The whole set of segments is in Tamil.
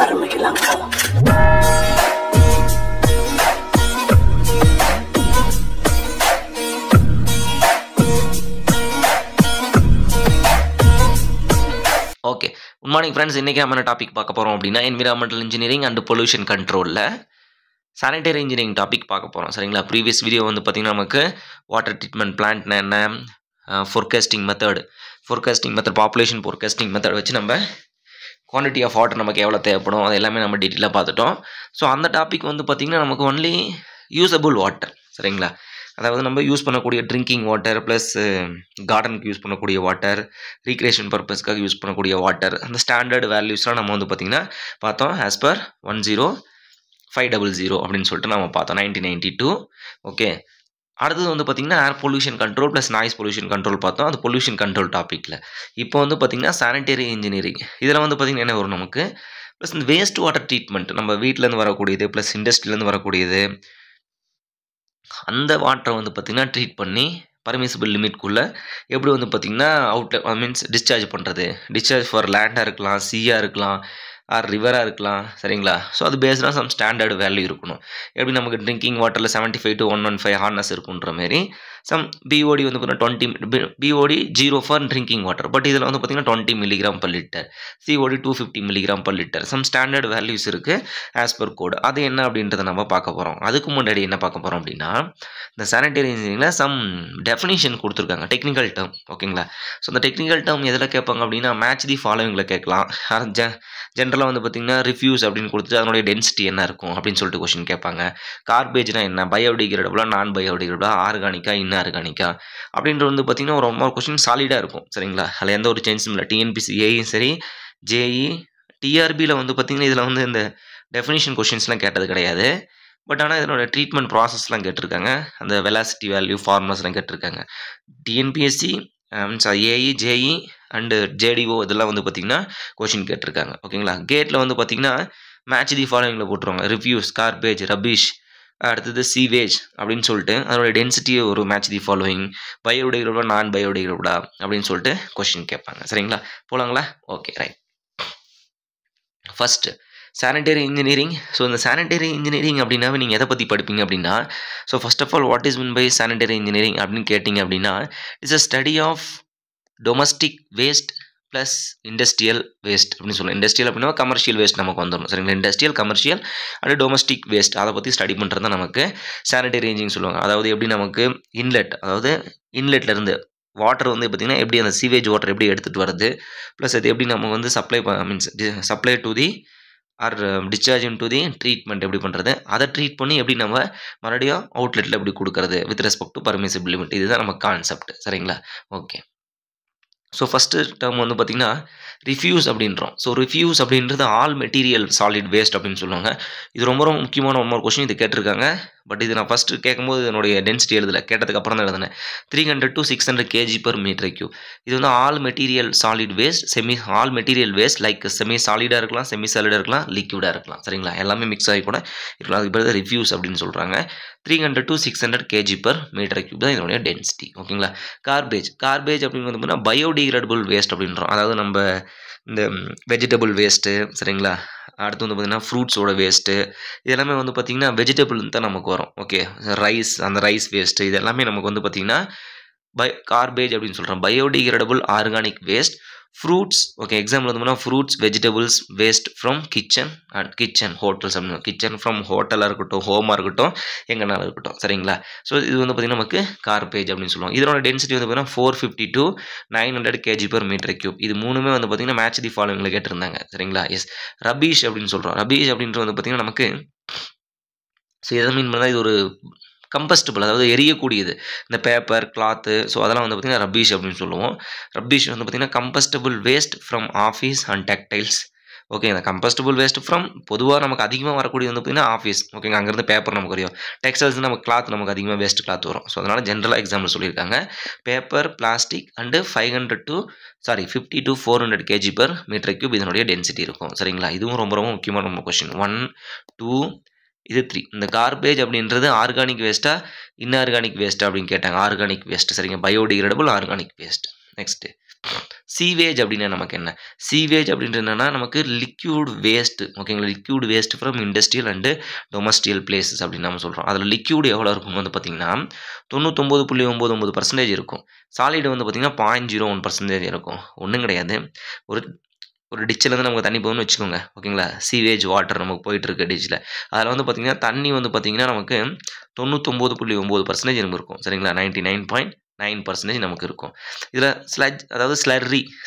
ஆரம்பிக்கலாம். Okay, good morning friends. இன்றைக்கி நம்ம என்ன டாபிக் பார்க்க போகிறோம் அப்படின்னா என்விரான்மெண்டல் இன்ஜினியரிங் அண்ட் பொல்யூஷன் கண்ட்ரோலில் சானிடரி இன்ஜினியரிங் டாபிக் பார்க்க போகிறோம். சரிங்களா? ப்ரீவியஸ் வீடியோ வந்து பார்த்திங்கன்னா நமக்கு வாட்டர் ட்ரீட்மெண்ட் பிளான்ட்னா என்ன, forecasting method, population forecasting method வச்சு நம்ம குவான்டிட்டி ஆஃப் வாட்டர் நமக்கு எவ்வளோ தேவைப்படும் அது எல்லாமே நம்ம டீட்டெயிலாக பார்த்துட்டோம். ஸோ அந்த டாபிக் வந்து பார்த்திங்கன்னா நமக்கு ஒன்லி யூஸபிள் வாட்டர். சரிங்களா? அதாவது நம்ம யூஸ் பண்ணக்கூடிய ட்ரிங்கிங் வாட்டர் ப்ளஸ் கார்டனுக்கு யூஸ் பண்ணக்கூடிய வாட்டர், ரீக்ரியேஷன் பர்பஸ்க்காக யூஸ் பண்ணக்கூடிய வாட்டர், அந்த ஸ்டாண்டர்ட் வேல்யூஸ்லாம் நம்ம வந்து பார்த்திங்கன்னா பார்த்தோம். ஆஸ் பர் 10500 அப்படின்னு சொல்லிட்டு நம்ம பார்த்தோம் 1992. ஓகே, அடுத்தது வந்து பார்த்திங்கன்னா air pollution control plus noise pollution control பார்த்தோம். அது பொல்யூஷன் கண்ட்ரோல் டாப்பிக்கில். இப்போ வந்து பார்த்திங்கன்னா சானிடரி இன்ஜினியரிங். இதில் வந்து பார்த்திங்கன்னா என்ன வரும் நமக்கு, ப்ளஸ் இந்த வேஸ்ட் வாட்டர் ட்ரீட்மெண்ட், நம்ம வீட்டிலேருந்து வரக்கூடியது ப்ளஸ் இண்டஸ்ட்ரியிலேருந்து வரக்கூடியது, அந்த வாட்டரை வந்து பார்த்திங்கன்னா ட்ரீட் பண்ணி பர்மிசிபிள் லிமிட்குள்ளே எப்படி வந்து பார்த்திங்கன்னா மீன்ஸ் டிஸ்சார்ஜ் பண்ணுறது. டிஸ்சார்ஜ் ஃபார் லேண்டாக இருக்கலாம், சீயாக இருக்கலாம், ஆர் ரிவராக இருக்கலாம். சரிங்களா? ஸோ அது பேஸ்டாக சம் ஸ்டாண்டர்டு வேல்யூ இருக்கணும். எப்படி நமக்கு ட்ரிங்கிங் வாட்டரில் 75 to 115 ஹார்ட்னஸ் இருக்குன்ற மாரி சம் பிஓடி வந்து பார்த்தீங்கன்னா 20 BOD 0 for drinking water. But இதில் வந்து பார்த்திங்கன்னா 20 milligram per litre, COD 250 milligram per litre. Some standard values இருக்குது ஆஸ் பர் கோடு. அது என்ன அப்படின்றத நம்ம பார்க்க போகிறோம். அதுக்கு முன்னாடி என்ன பார்க்க போகிறோம் அப்படின்னா, இந்த சானிடரி இன்ஜினியரிங்கில் சம் டெஃபினிஷன் கொடுத்துருக்காங்க, டெக்னிக்கல் டேர்ம். ஓகேங்களா? ஸோ அந்த டெக்னிக்கல் டேர்ம் எதில் கேட்பாங்க அப்படின்னா மேட்ச் தி ஃபாலோவிங்கில் கேட்கலாம். ஜென்ரலாக வந்து பார்த்திங்கன்னா ரிஃப்யூஸ் அப்படின்னு கொடுத்துட்டு அதனுடைய டென்சிட்டி என்ன இருக்கும் அப்படின்னு சொல்லிட்டு கொஸ்டின் கேட்பாங்க. கார்பேஜ்னா என்ன, பயோடிகிரேடபிளா, நான் பயோடிகிரேடபிளா, ஆர்கானிக்கா, இன்ஆர்கானிக்கா அப்படின்ற வந்து பார்த்திங்கன்னா ஒரு கொஸ்டின் சாலிடாக இருக்கும். சரிங்களா? அதில் எந்த ஒரு சேஞ்சும் இல்லை. டிஎன்பிசி ஏயும் சரி, ஜேஇ, டிஆர்பியில் வந்து பார்த்திங்கன்னா இதில் வந்து இந்த டெஃபினிஷன் கொஸ்டின்ஸ்லாம் கேட்டது கிடையாது. பட் ஆனால் இதனோட ட்ரீட்மெண்ட் ப்ராசஸ்லாம் கேட்டிருக்காங்க, அந்த வெலாசிட்டி வேல்யூ ஃபார்முலாஸ்லாம் கேட்டிருக்காங்க. TNPSC means AE, JE and JDO இதெல்லாம் வந்து பார்த்திங்கன்னா கொஷின் கேட்டிருக்காங்க. ஓகேங்களா? கேட்டில் வந்து பார்த்திங்கன்னா மேட்ச் தி ஃபாலோவிங்கில் போட்டுருவாங்க. ரிவ்யூஸ், கார்பேஜ், ரபிஷ், அடுத்தது சீவேஜ் அப்படின்னு சொல்லிட்டு அதோட டென்சிட்டியை ஒரு மேட்ச் தி ஃபாலோவிங், பயோடிகிரேடபிளா, நான் பயோடிகிரேடபிளா அப்படின்னு சொல்லிட்டு கொஷின் கேட்பாங்க. சரிங்களா? போகலாங்களா? Okay, right. First sanitary engineering. So இந்த சானிடரி இன்ஜினியரிங் அப்படின்னாவே நீங்கள் எதை பற்றி படிப்பீங்க அப்படின்னா, so first of all what is mean by sanitary engineering அப்படின்னு கேட்டிங்க அப்படின்னா, it's a study of domestic waste plus industrial waste அப்படின்னு சொல்லலாம். இண்டஸ்ட்ரியல் அப்படின்னா கமர்ஷியல் வேஸ்ட் நமக்கு வந்துடும். சரிங்களா? Industrial, commercial and domestic waste அதை பற்றி ஸ்டடி பண்ணுறது தான் நமக்கு சானிடரி இன்ஜினியரிங் சொல்லுவாங்க. அதாவது எப்படி நமக்கு இன்லெட், அதாவது இன்லெட்லேருந்து வாட்டர் வந்து பார்த்திங்கன்னா எப்படி அந்த சீவேஜ் வாட்டர் எப்படி எடுத்துகிட்டு வருது, ப்ளஸ் அது எப்படி நம்ம வந்து supply to the or discharge in to the treatment எப்படி பண்ணுறது, அதை ட்ரீட் பண்ணி எப்படி நம்ம மறுபடியும் அவுட்லெட்டில் எப்படி கொடுக்குறது with respect to permissible limit. இதுதான் நம்ம கான்செப்ட். சரிங்களா? ஓகே. ஸோ ஃபஸ்ட்டு டேர்ம் வந்து பார்த்திங்கன்னா ரிஃப்யூஸ் அப்படின்றோம். ஸோ ரிஃப்யூஸ் அப்படின்றது ஆல் மெட்டீரியல் சாலிட் வேஸ்ட் அப்படின்னு சொல்லுவாங்க. இது ரொம்ப ரொம்ப முக்கியமான ஒரு கொஸ்டின் இது கேட்டிருக்காங்க. பட் இது நான் ஃபஸ்ட்டு கேட்கும்போது இதனுடைய டென்சிட்டி எழுதலை, கேட்டதுக்கு அப்புறம் தான் எழுதினேன். 300 to 600 kg/m3. இது வந்து all material solid waste, all material waste like semi சாலிடாக இருக்கலாம், செமி சாலிடாக இருக்கலாம், லிக்விடாக இருக்கலாம். சரிங்களா? எல்லாமே மிக்ஸ் ஆகி கூட இருக்கலாம். அதுக்கு பிறகு ரிஃப்யூஸ் அப்படின்னு சொல்கிறாங்க. 300 to 600 kg/m3 தான் இதனுடைய டென்சிட்டி. ஓகேங்களா? கார்பேஜ் அப்படின்னு வந்து பார்த்தீங்கன்னா பயோடிகிரேடபிள் வேஸ்ட் அப்படின்றோம். அதாவது நம்ம இந்த வெஜிடபிள் வேஸ்ட்டு. சரிங்களா? அடுத்து வந்து பார்த்திங்கன்னா ஃப்ரூட்ஸோட வேஸ்ட்டு, இது எல்லாமே வந்து பார்த்திங்கன்னா வெஜிடபிள் தான் நமக்கு வரும். ஓகே, ரைஸ், அந்த ரைஸ் வேஸ்ட்டு இது எல்லாமே நமக்கு வந்து பார்த்திங்கன்னா கார்பேஜ் அப்படின்னு சொல்கிறோம். Biodegradable organic waste, fruits. Okay, example வந்து fruits, vegetables waste from kitchen hotels அப்படின்னு, கிச்சன் ஃப்ரம் ஹோட்டலாக இருக்கட்டும், ஹோமாக இருக்கட்டும், எங்கனாலும் இருக்கட்டும். சரிங்களா? ஸோ இது வந்து பார்த்திங்கன்னா நமக்கு கார்பேஜ் அப்படின்னு சொல்லுவோம். இதனோட டென்சிட்டி வந்து பார்த்திங்கன்னா 450 to 900 kg/m3. இது மூணுமே வந்து பார்த்திங்கன்னா மேட்ச் தி ஃபாலோவிங்கில் கேட்டிருந்தாங்க. சரிங்களா? எஸ். ரபீஷ் அப்படின்னு சொல்கிறோம். ரபீஷ் அப்படின்றது வந்து பார்த்திங்கன்னா நமக்கு, ஸோ எதை மீன் பண்ணால் இது ஒரு கம்பஸ்டபிள், அதாவது எரியக்கூடியது, இந்த பேப்பர், கிளாத்து, ஸோ அதெல்லாம் வந்து பார்த்திங்கன்னா ரபீஷ் அப்படின்னு சொல்லுவோம். ரபீஷ் வந்து பார்த்திங்கன்னா combustible waste from office and textiles. Okay, இந்த கம்பஸ்டபிள் வேஸ்ட் ஃப்ரம் பொதுவாக நமக்கு அதிகமாக வரக்கூடியது வந்து பார்த்திங்கன்னா ஆஃபீஸ். ஓகேங்க, அங்கேருந்து பேப்பர் நமக்கு வரையும், டெக்ஸ்டைல்ஸ் நமக்கு கிளாத் நமக்கு அதிகமாக வேஸ்ட் கிளாத் வரும். ஸோ அதனால் ஜென்ரலாக எக்ஸாம்பிள் சொல்லியிருக்காங்க. Paper, plastic and 50 to 400 kg/m3 இதனுடைய டென்சிட்டி இருக்கும். சரிங்களா? இதுவும் ரொம்ப ரொம்ப முக்கியமான கொஸ்டின். 1, 2, இது 3. இந்த கார்பேஜ் அப்படின்றது ஆர்கானிக் வேஸ்ட்டா, இன்ஆர்கானிக் வேஸ்ட்டா அப்படின்னு கேட்டாங்க. Organic waste. சரிங்க? Biodegradable organic waste. Next sewage அப்படின்னா நமக்கு என்ன? சீவேஜ் அப்படின்றது என்னன்னா, நமக்கு லிக்விட் வேஸ்ட் ஓகேங்களா? Liquid waste from industrial and domestic places அப்படின்னு நம்ம சொல்றோம். அதில லிக்விட் எவ்வளோ இருக்கும்னு வந்து பார்த்தீங்கன்னா, 99.99% இருக்கும். சாலிட் வந்து பார்த்தீங்கன்னா 0.01% இருக்கும். ஒண்ணும் கிடையாது. ஒரு ஒரு டிச்சிலேருந்து நமக்கு தண்ணி போகுதுன்னு வச்சுக்கோங்க. ஓகேங்களா? சீவேஜ் வாட்டர் நமக்கு போயிட்டுருக்கு டிச்சில. அதில வந்து பார்த்தீங்கன்னா, தண்ணி வந்து பார்த்தீங்கன்னா, நமக்கு 99.9% இருக்கும். சரிங்களா? 99.9% நமக்கு இருக்கும். இதில அதாவது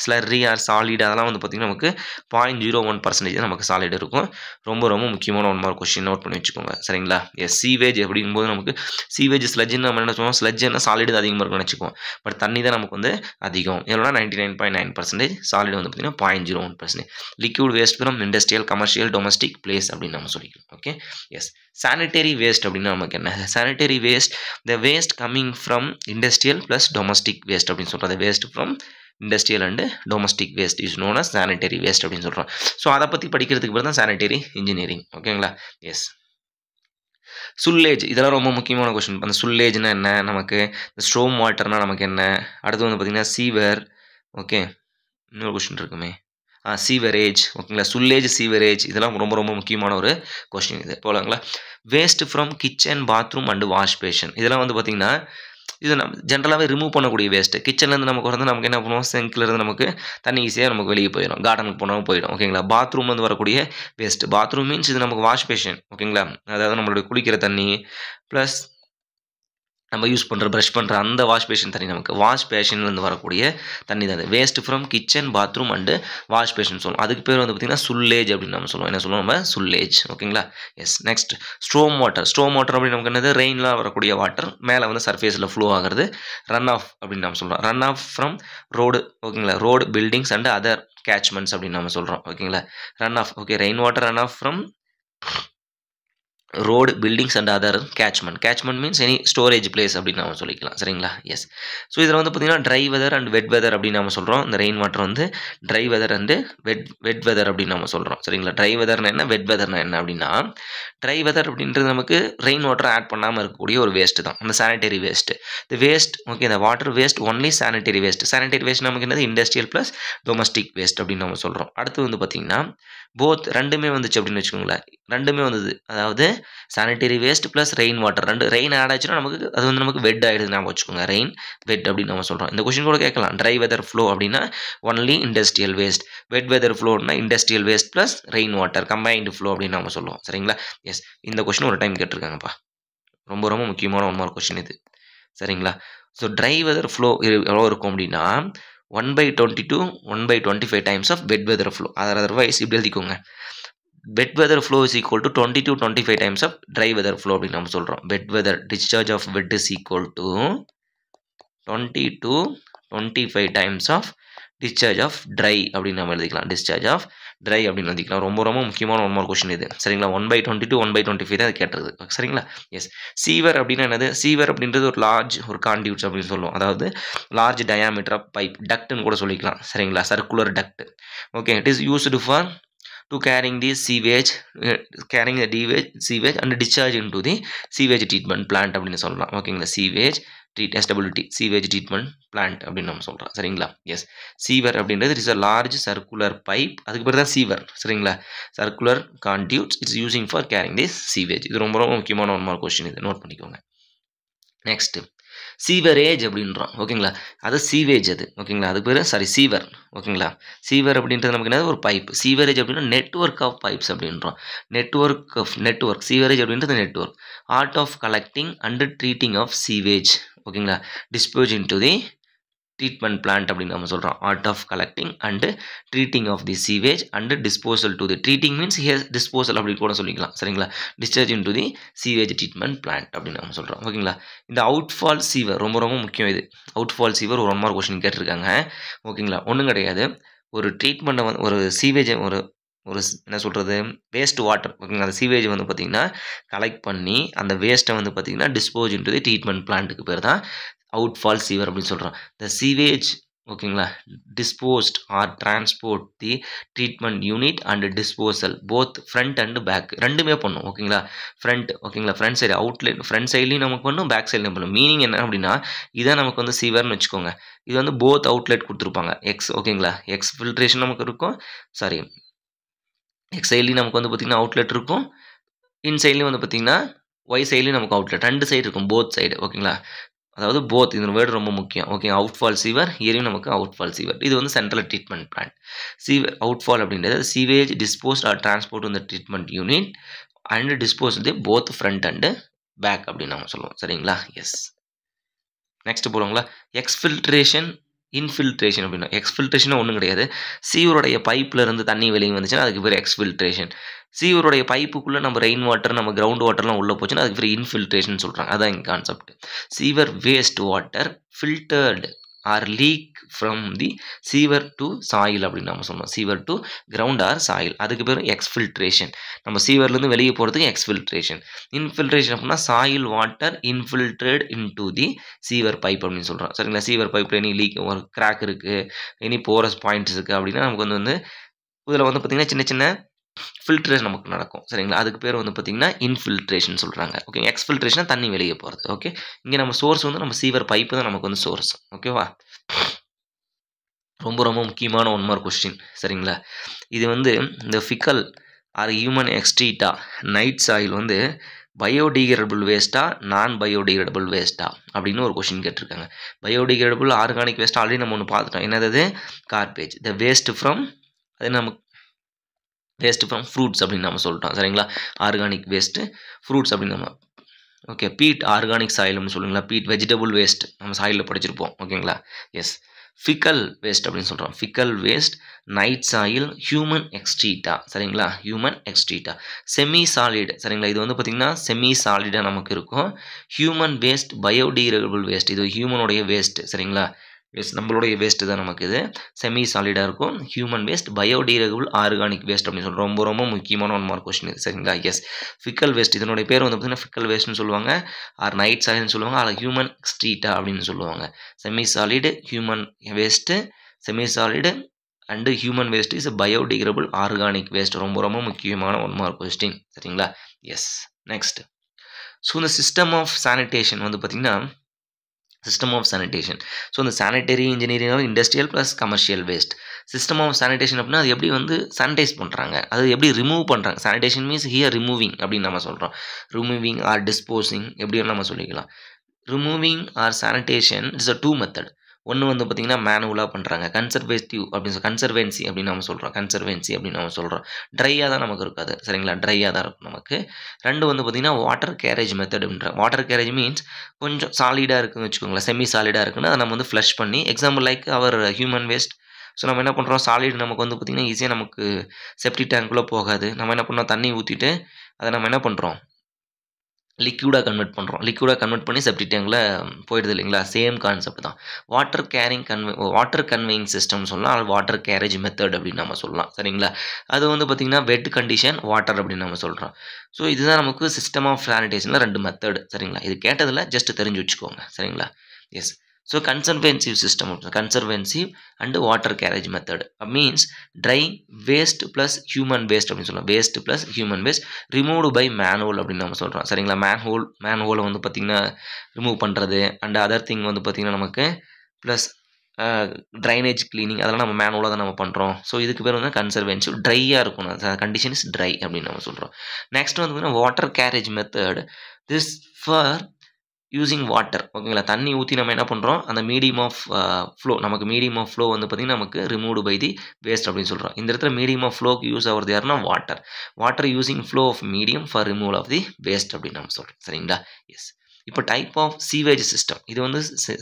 ஸ்லர்ரி ஆர் சாலிட் அதெல்லாம் வந்து பார்த்தீங்கன்னா, நமக்கு 0.01% நமக்கு சாலிட் இருக்கும். ரொம்ப ரொம்ப முக்கியமான ஒன் மார்க் கொஸ்டின் நோட் பண்ணி வச்சுக்கோங்க. சரிங்களா? சீவேஜ் அப்படிங்கும்போது நமக்கு சீவேஜ் ஸ்லட்ஜ்ன்னு நம்ம என்ன சொல்லுவோம்? ஸ்லட்ஜ்னா சாலிட் தான் அதிகமா இருக்கும்னு வச்சுக்குவோம். பட் தண்ணி தான் நமக்கு வந்து அதிகம். எவ்வளோனா 99.9% சாலிட் வந்து பார்த்தீங்கன்னா 0.01%. Liquid waste from industrial, commercial, domestic place அப்படின்னு நம்ம சொல்லிக்கலாம். ஓகே. எஸ். சானிட்டரி வேஸ்ட் அப்படின்னா நமக்கு என்ன? Sanitary waste the waste coming from industrial plus domestic waste அப்படின்னு சொல்கிறோம். Waste from industrial and domestic waste is known as sanitary waste அப்படின்னு சொல்கிறோம். ஸோ அதை பற்றி படிக்கிறதுக்கு பேர் தான் சானிட்டரி இன்ஜினியரிங். ஓகேங்களா? எஸ். சுல்லேஜ் இதெல்லாம் ரொம்ப முக்கியமான கொஸ்டின். அந்த சுல்லேஜ்னா என்ன? நமக்கு ஸ்ட்ரோம் வாட்டர்னா நமக்கு என்ன? அடுத்து வந்து பார்த்தீங்கன்னா சீவர். ஓகே. இன்னொரு கொஸ்டின் இருக்குமே. சீவரேஜ். ஓகேங்களா? சுல்லேஜ், சீவரேஜ் இதெல்லாம் ரொம்ப ரொம்ப முக்கியமான ஒரு கொஸ்டின் இது. போலாங்களா? Waste from kitchen, bathroom and wash basin இதெல்லாம் வந்து பார்த்தீங்கன்னா, இது நம்ம ஜென்ரலாகவே ரிமூவ் பண்ணக்கூடிய வேஸ்ட்டு. கிச்சன்லேருந்து நமக்கு வந்து நமக்கு என்ன பண்ணுவோம்? சிங்க்லேருந்து நமக்கு தண்ணி ஈஸியாக நமக்கு வெளியே போயிடும். கார்டனுக்கு போனாலும் போயிடும். ஓகேங்களா? பாத்ரூம்லேருந்து வரக்கூடிய வேஸ்ட்டு. பாத்ரூம் மீன்ஸ் இது நமக்கு வாஷ் பேஷன். ஓகேங்களா? அதாவது நம்மளுடைய குளிக்கிற தண்ணி ப்ளஸ் நம்ம யூஸ் பண்ணுற ப்ரஷ் பண்ணுற அந்த வாஷ் பேஷன் தண்ணி நமக்கு வாஷ் பேஷன்லேருந்து வரக்கூடிய தண்ணி தான் அது. Waste from kitchen, bathroom and wash basin சொல்லுவோம். அதுக்கு பேர் வந்து பார்த்திங்கன்னா சுல்லேஜ் அப்படின்னு நம்ம சொல்லுவோம். என்ன சொல்லுவோம்? நம்ம சுல்லேஜ். ஓகேங்களா? Yes. Next storm water. Storm water அப்படின்னு நமக்கு என்னது? ரெயின்லாம் வரக்கூடிய வாட்டர் மேலே வந்து சர்ஃபேஸில் ஃப்ளோ ஆகிறது ரன் ஆஃப் அப்படின்னு நம்ம சொல்கிறோம். Run off from road. ஓகேங்களா? Road, buildings and other catchments அப்படின்னு நம்ம சொல்கிறோம். ஓகேங்களா? Run off. Okay. Rain water run off from road, buildings and other catchment. Catchment means any storage place அப்படின்னு நம்ம சொல்லிக்கலாம். சரிங்களா? எஸ். ஸோ இதில் வந்து பார்த்தீங்கன்னா dry weather and wet weather அப்படின்னு நம்ம சொல்கிறோம். இந்த ரெயின் வாட்டர் வந்து dry weather and wet weather அப்படின்னு நம்ம சொல்கிறோம். சரிங்களா? ட்ரை வெதர்னா என்ன? வெட் வெதர்னா என்ன அப்படின்னா, ட்ரை வெதர் அப்படின்றது நமக்கு ரெயின் வாட்டர் ஆட் பண்ணாமல் இருக்கக்கூடிய ஒரு வேஸ்ட்டு தான். அந்த சானிட்டரி வேஸ்ட்டு. இந்த வேஸ்ட் ஓகே இந்த water waste only sanitary waste. Sanitary waste நமக்கு என்னது? இண்டஸ்ட்ரியல் ப்ளஸ் டொமஸ்டிக் வேஸ்ட் அப்படின்னு நம்ம சொல்கிறோம். அடுத்து வந்து பார்த்தீங்கன்னா போத் ரெண்டுமே வந்துச்சு அப்படின்னு வச்சுக்கோங்களேன். ரெண்டுமே வந்தது. அதாவது sanitary waste plus rain water rain add ஆச்சுன்னா நமக்கு அது வந்து நமக்கு வெட் ஆகிடுது. ஞாபகம் வச்சுக்கோங்க. ரெயின் வெட் அப்படின்னு நம்ம சொல்கிறோம். இந்த கொஸ்டின் கூட கேட்கலாம். ட்ரை வெதர் ஃப்ளோ அப்படின்னா only industrial waste. Wet weather ஃப்ளோன்னா industrial waste plus rain water combined flow அப்படின்னு நம்ம சொல்லுவோம். சரிங்களா? எஸ். இந்த கொஸ்டின் ஒரு டைம் கேட்டிருக்காங்கப்பா. ரொம்ப ரொம்ப முக்கியமான ஒன் மார்க் கொஸ்டின் இது. சரிங்களா? ஸோ ட்ரை வெதர் ஃப்ளோ எவ்வளோ இருக்கும் அப்படின்னா 1/22 1/25 times of wet weather flow. Otherwise இப்படி எழுதிக்கோங்க. Wet weather flow is equal to 20 to 25 times of dry weather flow அப்படின்னு நம்ம சொல்கிறோம். Wet weather discharge of wet is equal to 20 to 25 times of discharge of dry அப்படின்னு நம்ம எழுதிக்கலாம். டிஸ்சார்ஜ் ஆஃப் ட்ரை அப்படின்னு எழுதிக்கலாம். ரொம்ப ரொம்ப முக்கியமான ஒன் மார்க் கொஸ்டின் இது. சரிங்களா? 1/20 to 1/25 தான் அது கேட்டுருது. சரிங்களா? எஸ். சீவர் அப்படின்னா என்னது? சீவர் அப்படின்றது ஒரு கான்டியூட்ஸ் அப்படின்னு சொல்லுவோம். அதாவது லார்ஜ் டயாமீட்டர் ஆஃப் பைப் டக்ட்னு கூட சொல்லிக்கலாம். சரிங்களா? Circular duct. Okay. It is used for to carrying the sewage and discharge into the sewage treatment plant அப்படின்னு சொல்லலாம். ஓகேங்களா? sewage treatment plant அப்படின்னு நம்ம சொல்கிறோம். சரிங்களா? எஸ். சீவர் அப்படின்றது it's a large circular pipe. அதுக்கு பேர் தான் சீவர். சரிங்களா? Circular conduits it's using for carrying the sewage. இது ரொம்ப ரொம்ப முக்கியமான ஒன் மார்க் கொஸ்டின் இது. நோட் பண்ணிக்கோங்க. நெக்ஸ்ட் சீவரேஜ் அப்படின்றோம். ஓகேங்களா? அது சீவேஜ் அது. ஓகேங்களா? அதுக்கு பேர் சீவர். ஓகேங்களா? சீவர் அப்படின்றது நமக்கு என்னது? ஒரு பைப். சீவரேஜ் அப்படின்னா நெட்வொர்க் ஆஃப் பைப்ஸ் அப்படின்றோம். நெட்வொர்க் சீவரேஜ் அப்படின்றது network. Art of collecting and treating of sewage. ஓகேங்களா? Dispose in to the treatment plant அப்படின்னு நம்ம சொல்கிறோம். Art of collecting and treating of the sewage and disposal to the treating means here disposal அப்படின்னு கூட சொல்லிக்கலாம். சரிங்களா? Discharge in to the sewage treatment plant அப்படின்னு நம்ம சொல்கிறோம். ஓகேங்களா? இந்த அவுட்ஃபால் சீவர் ரொம்ப ரொம்ப முக்கியம் இது. அவுட்ஃபால் சீவர் ஒரு 1 மார்க் கொஸ்டின் கேட்டிருக்காங்க. ஓகேங்களா? ஒன்றும் கிடையாது. ஒரு ட்ரீட்மெண்ட்டை வந்து ஒரு சீவேஜை ஒரு என்ன சொல்கிறது? Waste water. ஓகேங்களா? அந்த சீவேஜ் வந்து பார்த்திங்கன்னா கலெக்ட் பண்ணி அந்த வேஸ்ட்டை வந்து பார்த்திங்கன்னா dispose in to the treatment பிளான்ட்டுக்கு பேர் தான் அவுட்ஃபால் சீவர் அப்படின்னு சொல்கிறோம். த சீவேஜ் ஓகேங்களா? Disposed or transport the treatment unit and disposal both front and back ரெண்டுமே பண்ணும். ஓகேங்களா? ஃப்ரண்ட் ஓகேங்களா? ஃப்ரண்ட் சைடு அவுட்லெட் ஃப்ரண்ட் சைட்லேயும் நமக்கு பண்ணும், பேக் சைட்லேயும் பண்ணும். மீனிங் என்ன அப்படின்னா, இதான் நமக்கு வந்து சீவர்னு வச்சுக்கோங்க. இது வந்து போத் அவுட்லெட் கொடுத்துருப்பாங்க. எக்ஸ் ஓகேங்களா? எக்ஸ் ஃபில்ட்ரேஷன் நமக்கு இருக்கும். சாரி, எக்ஸ் சைட்லேயும் நமக்கு வந்து பார்த்திங்கன்னா அவுட்லெட் இருக்கும். இன் சைட்லேயும் வந்து பார்த்திங்கன்னா ஒய் சைட்லேயும் நமக்கு அவுட்லெட் 2 சைடு இருக்கும். போத் சைடு ஓகேங்களா? அதாவது போத் இந்த வேர்டு ரொம்ப முக்கியம். ஓகே, அவுட்ஃபால் சீவர், இயரையும் நமக்கு அவுட்ஃபால் சீவர். இது வந்து central treatment plant. Sewer outfall அப்படின்றது சீவேஜ் டிஸ்போஸ்ட் ஆர் டிரான்ஸ்போர்ட் இந்த treatment unit and dispose the both front and back அப்படின்னு நம்ம சொல்லுவோம். சரிங்களா? எஸ். நெக்ஸ்ட் போடுவாங்களா? எக்ஸ்ஃபில்ட்ரேஷன் இன்ஃபில்ட்ரேஷன் அப்படின்னா எக்ஸ்ஃபில்ட்ரேஷன் ஒன்றும் கிடையாது. சீவருடைய பைப்பில் இருந்து தண்ணி வெளியே வந்துச்சுன்னா அதுக்கு பேர் எக்ஸ்ஃபில்ட்ரேஷன். சீவருடைய பைப்புக்குள்ளே நம்ம ரெயின் வாட்டர் நம்ம கிரவுண்ட் வாட்டர்லாம் உள்ளே போச்சுன்னா அதுக்கு பேர் இன்ஃபில்ட்ரேஷன் சொல்கிறாங்க. அதான் எங்கள் concept. Sewer waste water filtered or leak from the sewer to soil அப்படின்னு நம்ம சொன்னோம். Sewer to ground or soil அதுக்கு பேர் எக்ஸ்ஃபில்ட்ரேஷன். நம்ம சீவர்லேருந்து வெளியே போகிறதுக்கு எக்ஸ்ஃபில்ட்ரேஷன். இன்ஃபில்ட்ரேஷன் அப்படின்னா soil water infiltrate into the sewer pipe அப்படின்னு சொல்கிறோம். சரிங்களா? சீவர் பைப்பில் எனி லீக் ஒரு கிராக் இருக்குது, எனி போரஸ் பாயிண்ட்ஸ் இருக்குது அப்படின்னா நமக்கு வந்து இதில் வந்து பார்த்திங்கன்னா சின்ன சின்ன ஃபில்ட்ரேஷன் நமக்கு நடக்கும். சரிங்களா? அதுக்கு பேர் வந்து பார்த்திங்கன்னா இன்ஃபில்ட்ரேஷன் சொல்கிறாங்க. ஓகே, எக்ஸ்ஃபில்ட்ரேஷன் தண்ணி வெளியே போகிறது. ஓகே, இங்கே நம்ம சோர்ஸ் வந்து நம்ம சீவர் பைப்பு தான் நமக்கு வந்து சோர்ஸ். ஓகேவா? ரொம்ப ரொம்ப முக்கியமான 1 மார்க் கொஸ்டின். சரிங்களா? இது வந்து இந்த faecal or human excreta night soil வந்து பயோடிகிரேடபிள் வேஸ்ட்டா நான் பயோடிகிரேடபிள் வேஸ்ட்டா அப்படின்னு ஒரு கொஸ்டின் கேட்டிருக்காங்க. பயோடிகிரேடபிள் ஆர்கானிக் வேஸ்ட் ஆல்ரெடி நம்ம ஒன்று பார்த்துட்டோம். என்னது? கார்பேஜ். த வேஸ்ட் ஃப்ரம் அது நமக்கு வேஸ்ட் ஃப்ரம் ஃப்ரூட்ஸ் அப்படின்னு நம்ம சொல்லிட்டோம். சரிங்களா? ஆர்கானிக் வேஸ்ட்டு ஃப்ரூட்ஸ் அப்படின்னு நம்ம ஓகே. பீட் ஆர்கானிக் சாயில்னு சொல்லுங்களா? பீட் வெஜிடபிள் வேஸ்ட் நம்ம சாயிலில் படிச்சிருப்போம். ஓகேங்களா? எஸ். ஃபிக்கல் வேஸ்ட் அப்படின்னு சொல்கிறோம். Faecal waste night soil human excreta. சரிங்களா? Human excreta. Semi solid. சரிங்களா? இது வந்து பார்த்திங்கன்னா செமி சாலிடாக நமக்கு இருக்கும். ஹியூமன் வேஸ்ட் பயோடிகிரேடபிள் வேஸ்ட் இது ஹியூமனுடைய வேஸ்ட். சரிங்களா? எஸ், நம்மளுடைய வேஸ்ட்டு தான் நமக்கு இது செமி சாலிடாக இருக்கும். Human waste biodegradable organic waste அப்படின்னு சொல்கிறோம். ரொம்ப ரொம்ப முக்கியமான 1 மார்க் கொஸ்டின் இது. சரிங்களா? எஸ். ஃபிக்கல் வேஸ்ட் இதனுடைய பேர் வந்து பார்த்திங்கன்னா ஃபிக்கல் வேஸ்ட்னு சொல்லுவாங்க, ஆர் நைட் சாயில்னு சொல்லுவாங்க, ஆர் ஹியூமன் எக்ஸ்ட்ரீட்டா அப்படின்னு சொல்லுவாங்க. Semi solid human waste, semi solid and human waste is biodegradable organic waste. ரொம்ப ரொம்ப முக்கியமான 1 மார்க் கொஸ்டின். சரிங்களா? எஸ். நெக்ஸ்ட். ஸோ இந்த சிஸ்டம் ஆஃப் சானிடேஷன் வந்து பார்த்திங்கன்னா சிஸ்டம் ஆஃப் சானிடேஷன். ஸோ இந்த sanitary engineering industrial plus commercial waste. System of sanitation அப்படின்னா அது எப்படி வந்து சானிடைஸ் பண்ணுறாங்க, அது எப்படி ரிமூவ் பண்ணுறாங்க. சானிடேஷன் மீன்ஸ் ஹியர் ரிமூவிங் அப்படின்னு நம்ம சொல்கிறோம். ரிமூவிங் ஆர் டிஸ்போசிங் எப்படி நம்ம சொல்லிக்கலாம். Removing or sanitation it's a 2 method. ஒன்று வந்து பார்த்திங்கன்னா மேனுவலாக பண்ணுறாங்க. கன்சர்வேட்டிவ் அப்படின்னு கன்சர்வென்சி அப்படின்னு நம்ம சொல்கிறோம். கன்சர்வென்சி அப்படின்னு நம்ம சொல்கிறோம். ட்ரையாக தான் நமக்கு இருக்காது. சரிங்களா? ட்ரையாக தான் இருக்கும் நமக்கு. 2 வந்து பார்த்திங்கன்னா வாட்டர் கேரேஜ் மெத்தட் அப்படின்ற. வாட்டர் கேரேஜ் மீன்ஸ் கொஞ்சம் சாலிடாக இருக்குன்னு வச்சுக்கோங்களேன். செமி சாலிடாக இருக்குன்னு அதை நம்ம வந்து ஃப்ளஷ் பண்ணி எக்ஸாம்பிள் லைக் அவர் ஹியூமன் வேஸ்ட். ஸோ நம்ம என்ன பண்ணுறோம், சாலிட் நமக்கு வந்து பார்த்திங்கன்னா ஈஸியாக நமக்கு செப்டி டேங்க்குள்ளே போகாது. நம்ம என்ன பண்ணோம், தண்ணி ஊற்றிட்டு அதை நம்ம என்ன பண்ணுறோம், லிக்யூடாக கன்வெர்ட் பண்ணுறோம். லிக்யூடாக கன்வெர்ட் பண்ணி செப்டி டேங்கில் போயிடுது இல்லைங்களா? சேம் கான்செப்ட் தான். வாட்டர் கன்வேயிங் சிஸ்டம் சொல்லலாம், அது வாட்டர் கேரேஜ் மெத்தட் அப்படின்னு நம்ம சொல்லலாம். சரிங்களா? அது வந்து பார்த்திங்கன்னா வெட் கண்டிஷன் வாட்டர் அப்படின்னு நம்ம சொல்கிறோம். ஸோ இதுதான் நமக்கு சிஸ்டம் ஆஃப் சானிடேஷனில் 2 மெத்தட். சரிங்களா? இது கேட்டதில் ஜஸ்ட் தெரிஞ்சு வச்சுக்கோங்க. சரிங்களா? Yes. So conservancy system conservancy and water carriage method means dry waste plus human waste அப்படின்னு சொல்லலாம். Waste plus human waste removed by manual அப்படின்னு நம்ம சொல்கிறோம். சரிங்களா? மேன்ஹோலை வந்து பார்த்திங்கன்னா ரிமூவ் பண்ணுறது அண்ட் அதர் திங் வந்து பார்த்திங்கன்னா நமக்கு ப்ளஸ் ட்ரைனேஜ் கிளீனிங் அதெல்லாம் நம்ம மேனுவலாக தான் நம்ம பண்ணுறோம். ஸோ இதுக்கு பேர் வந்து கன்சர்வேன்சிவ். ட்ரையாக இருக்கணும், கண்டிஷன் இஸ் ட்ரை அப்படின்னு நம்ம சொல்கிறோம். நெக்ஸ்ட் வந்து பார்த்திங்கன்னா water carriage method this for using water. ஓகேங்களா? தண்ணி ஊற்றி நம்ம என்ன பண்ணுறோம், அந்த மீடியம் ஆஃப் ஃப்ளோ நமக்கு மீடியம் ஆஃப் ஃப்ளோ வந்து பார்த்திங்கன்னா நமக்கு ரிமூவ்டு பை தி வேஸ்ட் அப்படின்னு சொல்கிறோம். இந்த இடத்துல மீடியம் ஆஃப் ஃப்ளோக்கு யூஸ் ஆகிறது யாருன்னா water using flow of medium for removal of the waste அப்படின்னு நம்ம சொல்கிறோம். சரிங்களா? எஸ். இப்போ டைப் ஆஃப் சீவேஜ் சிஸ்டம் இது வந்து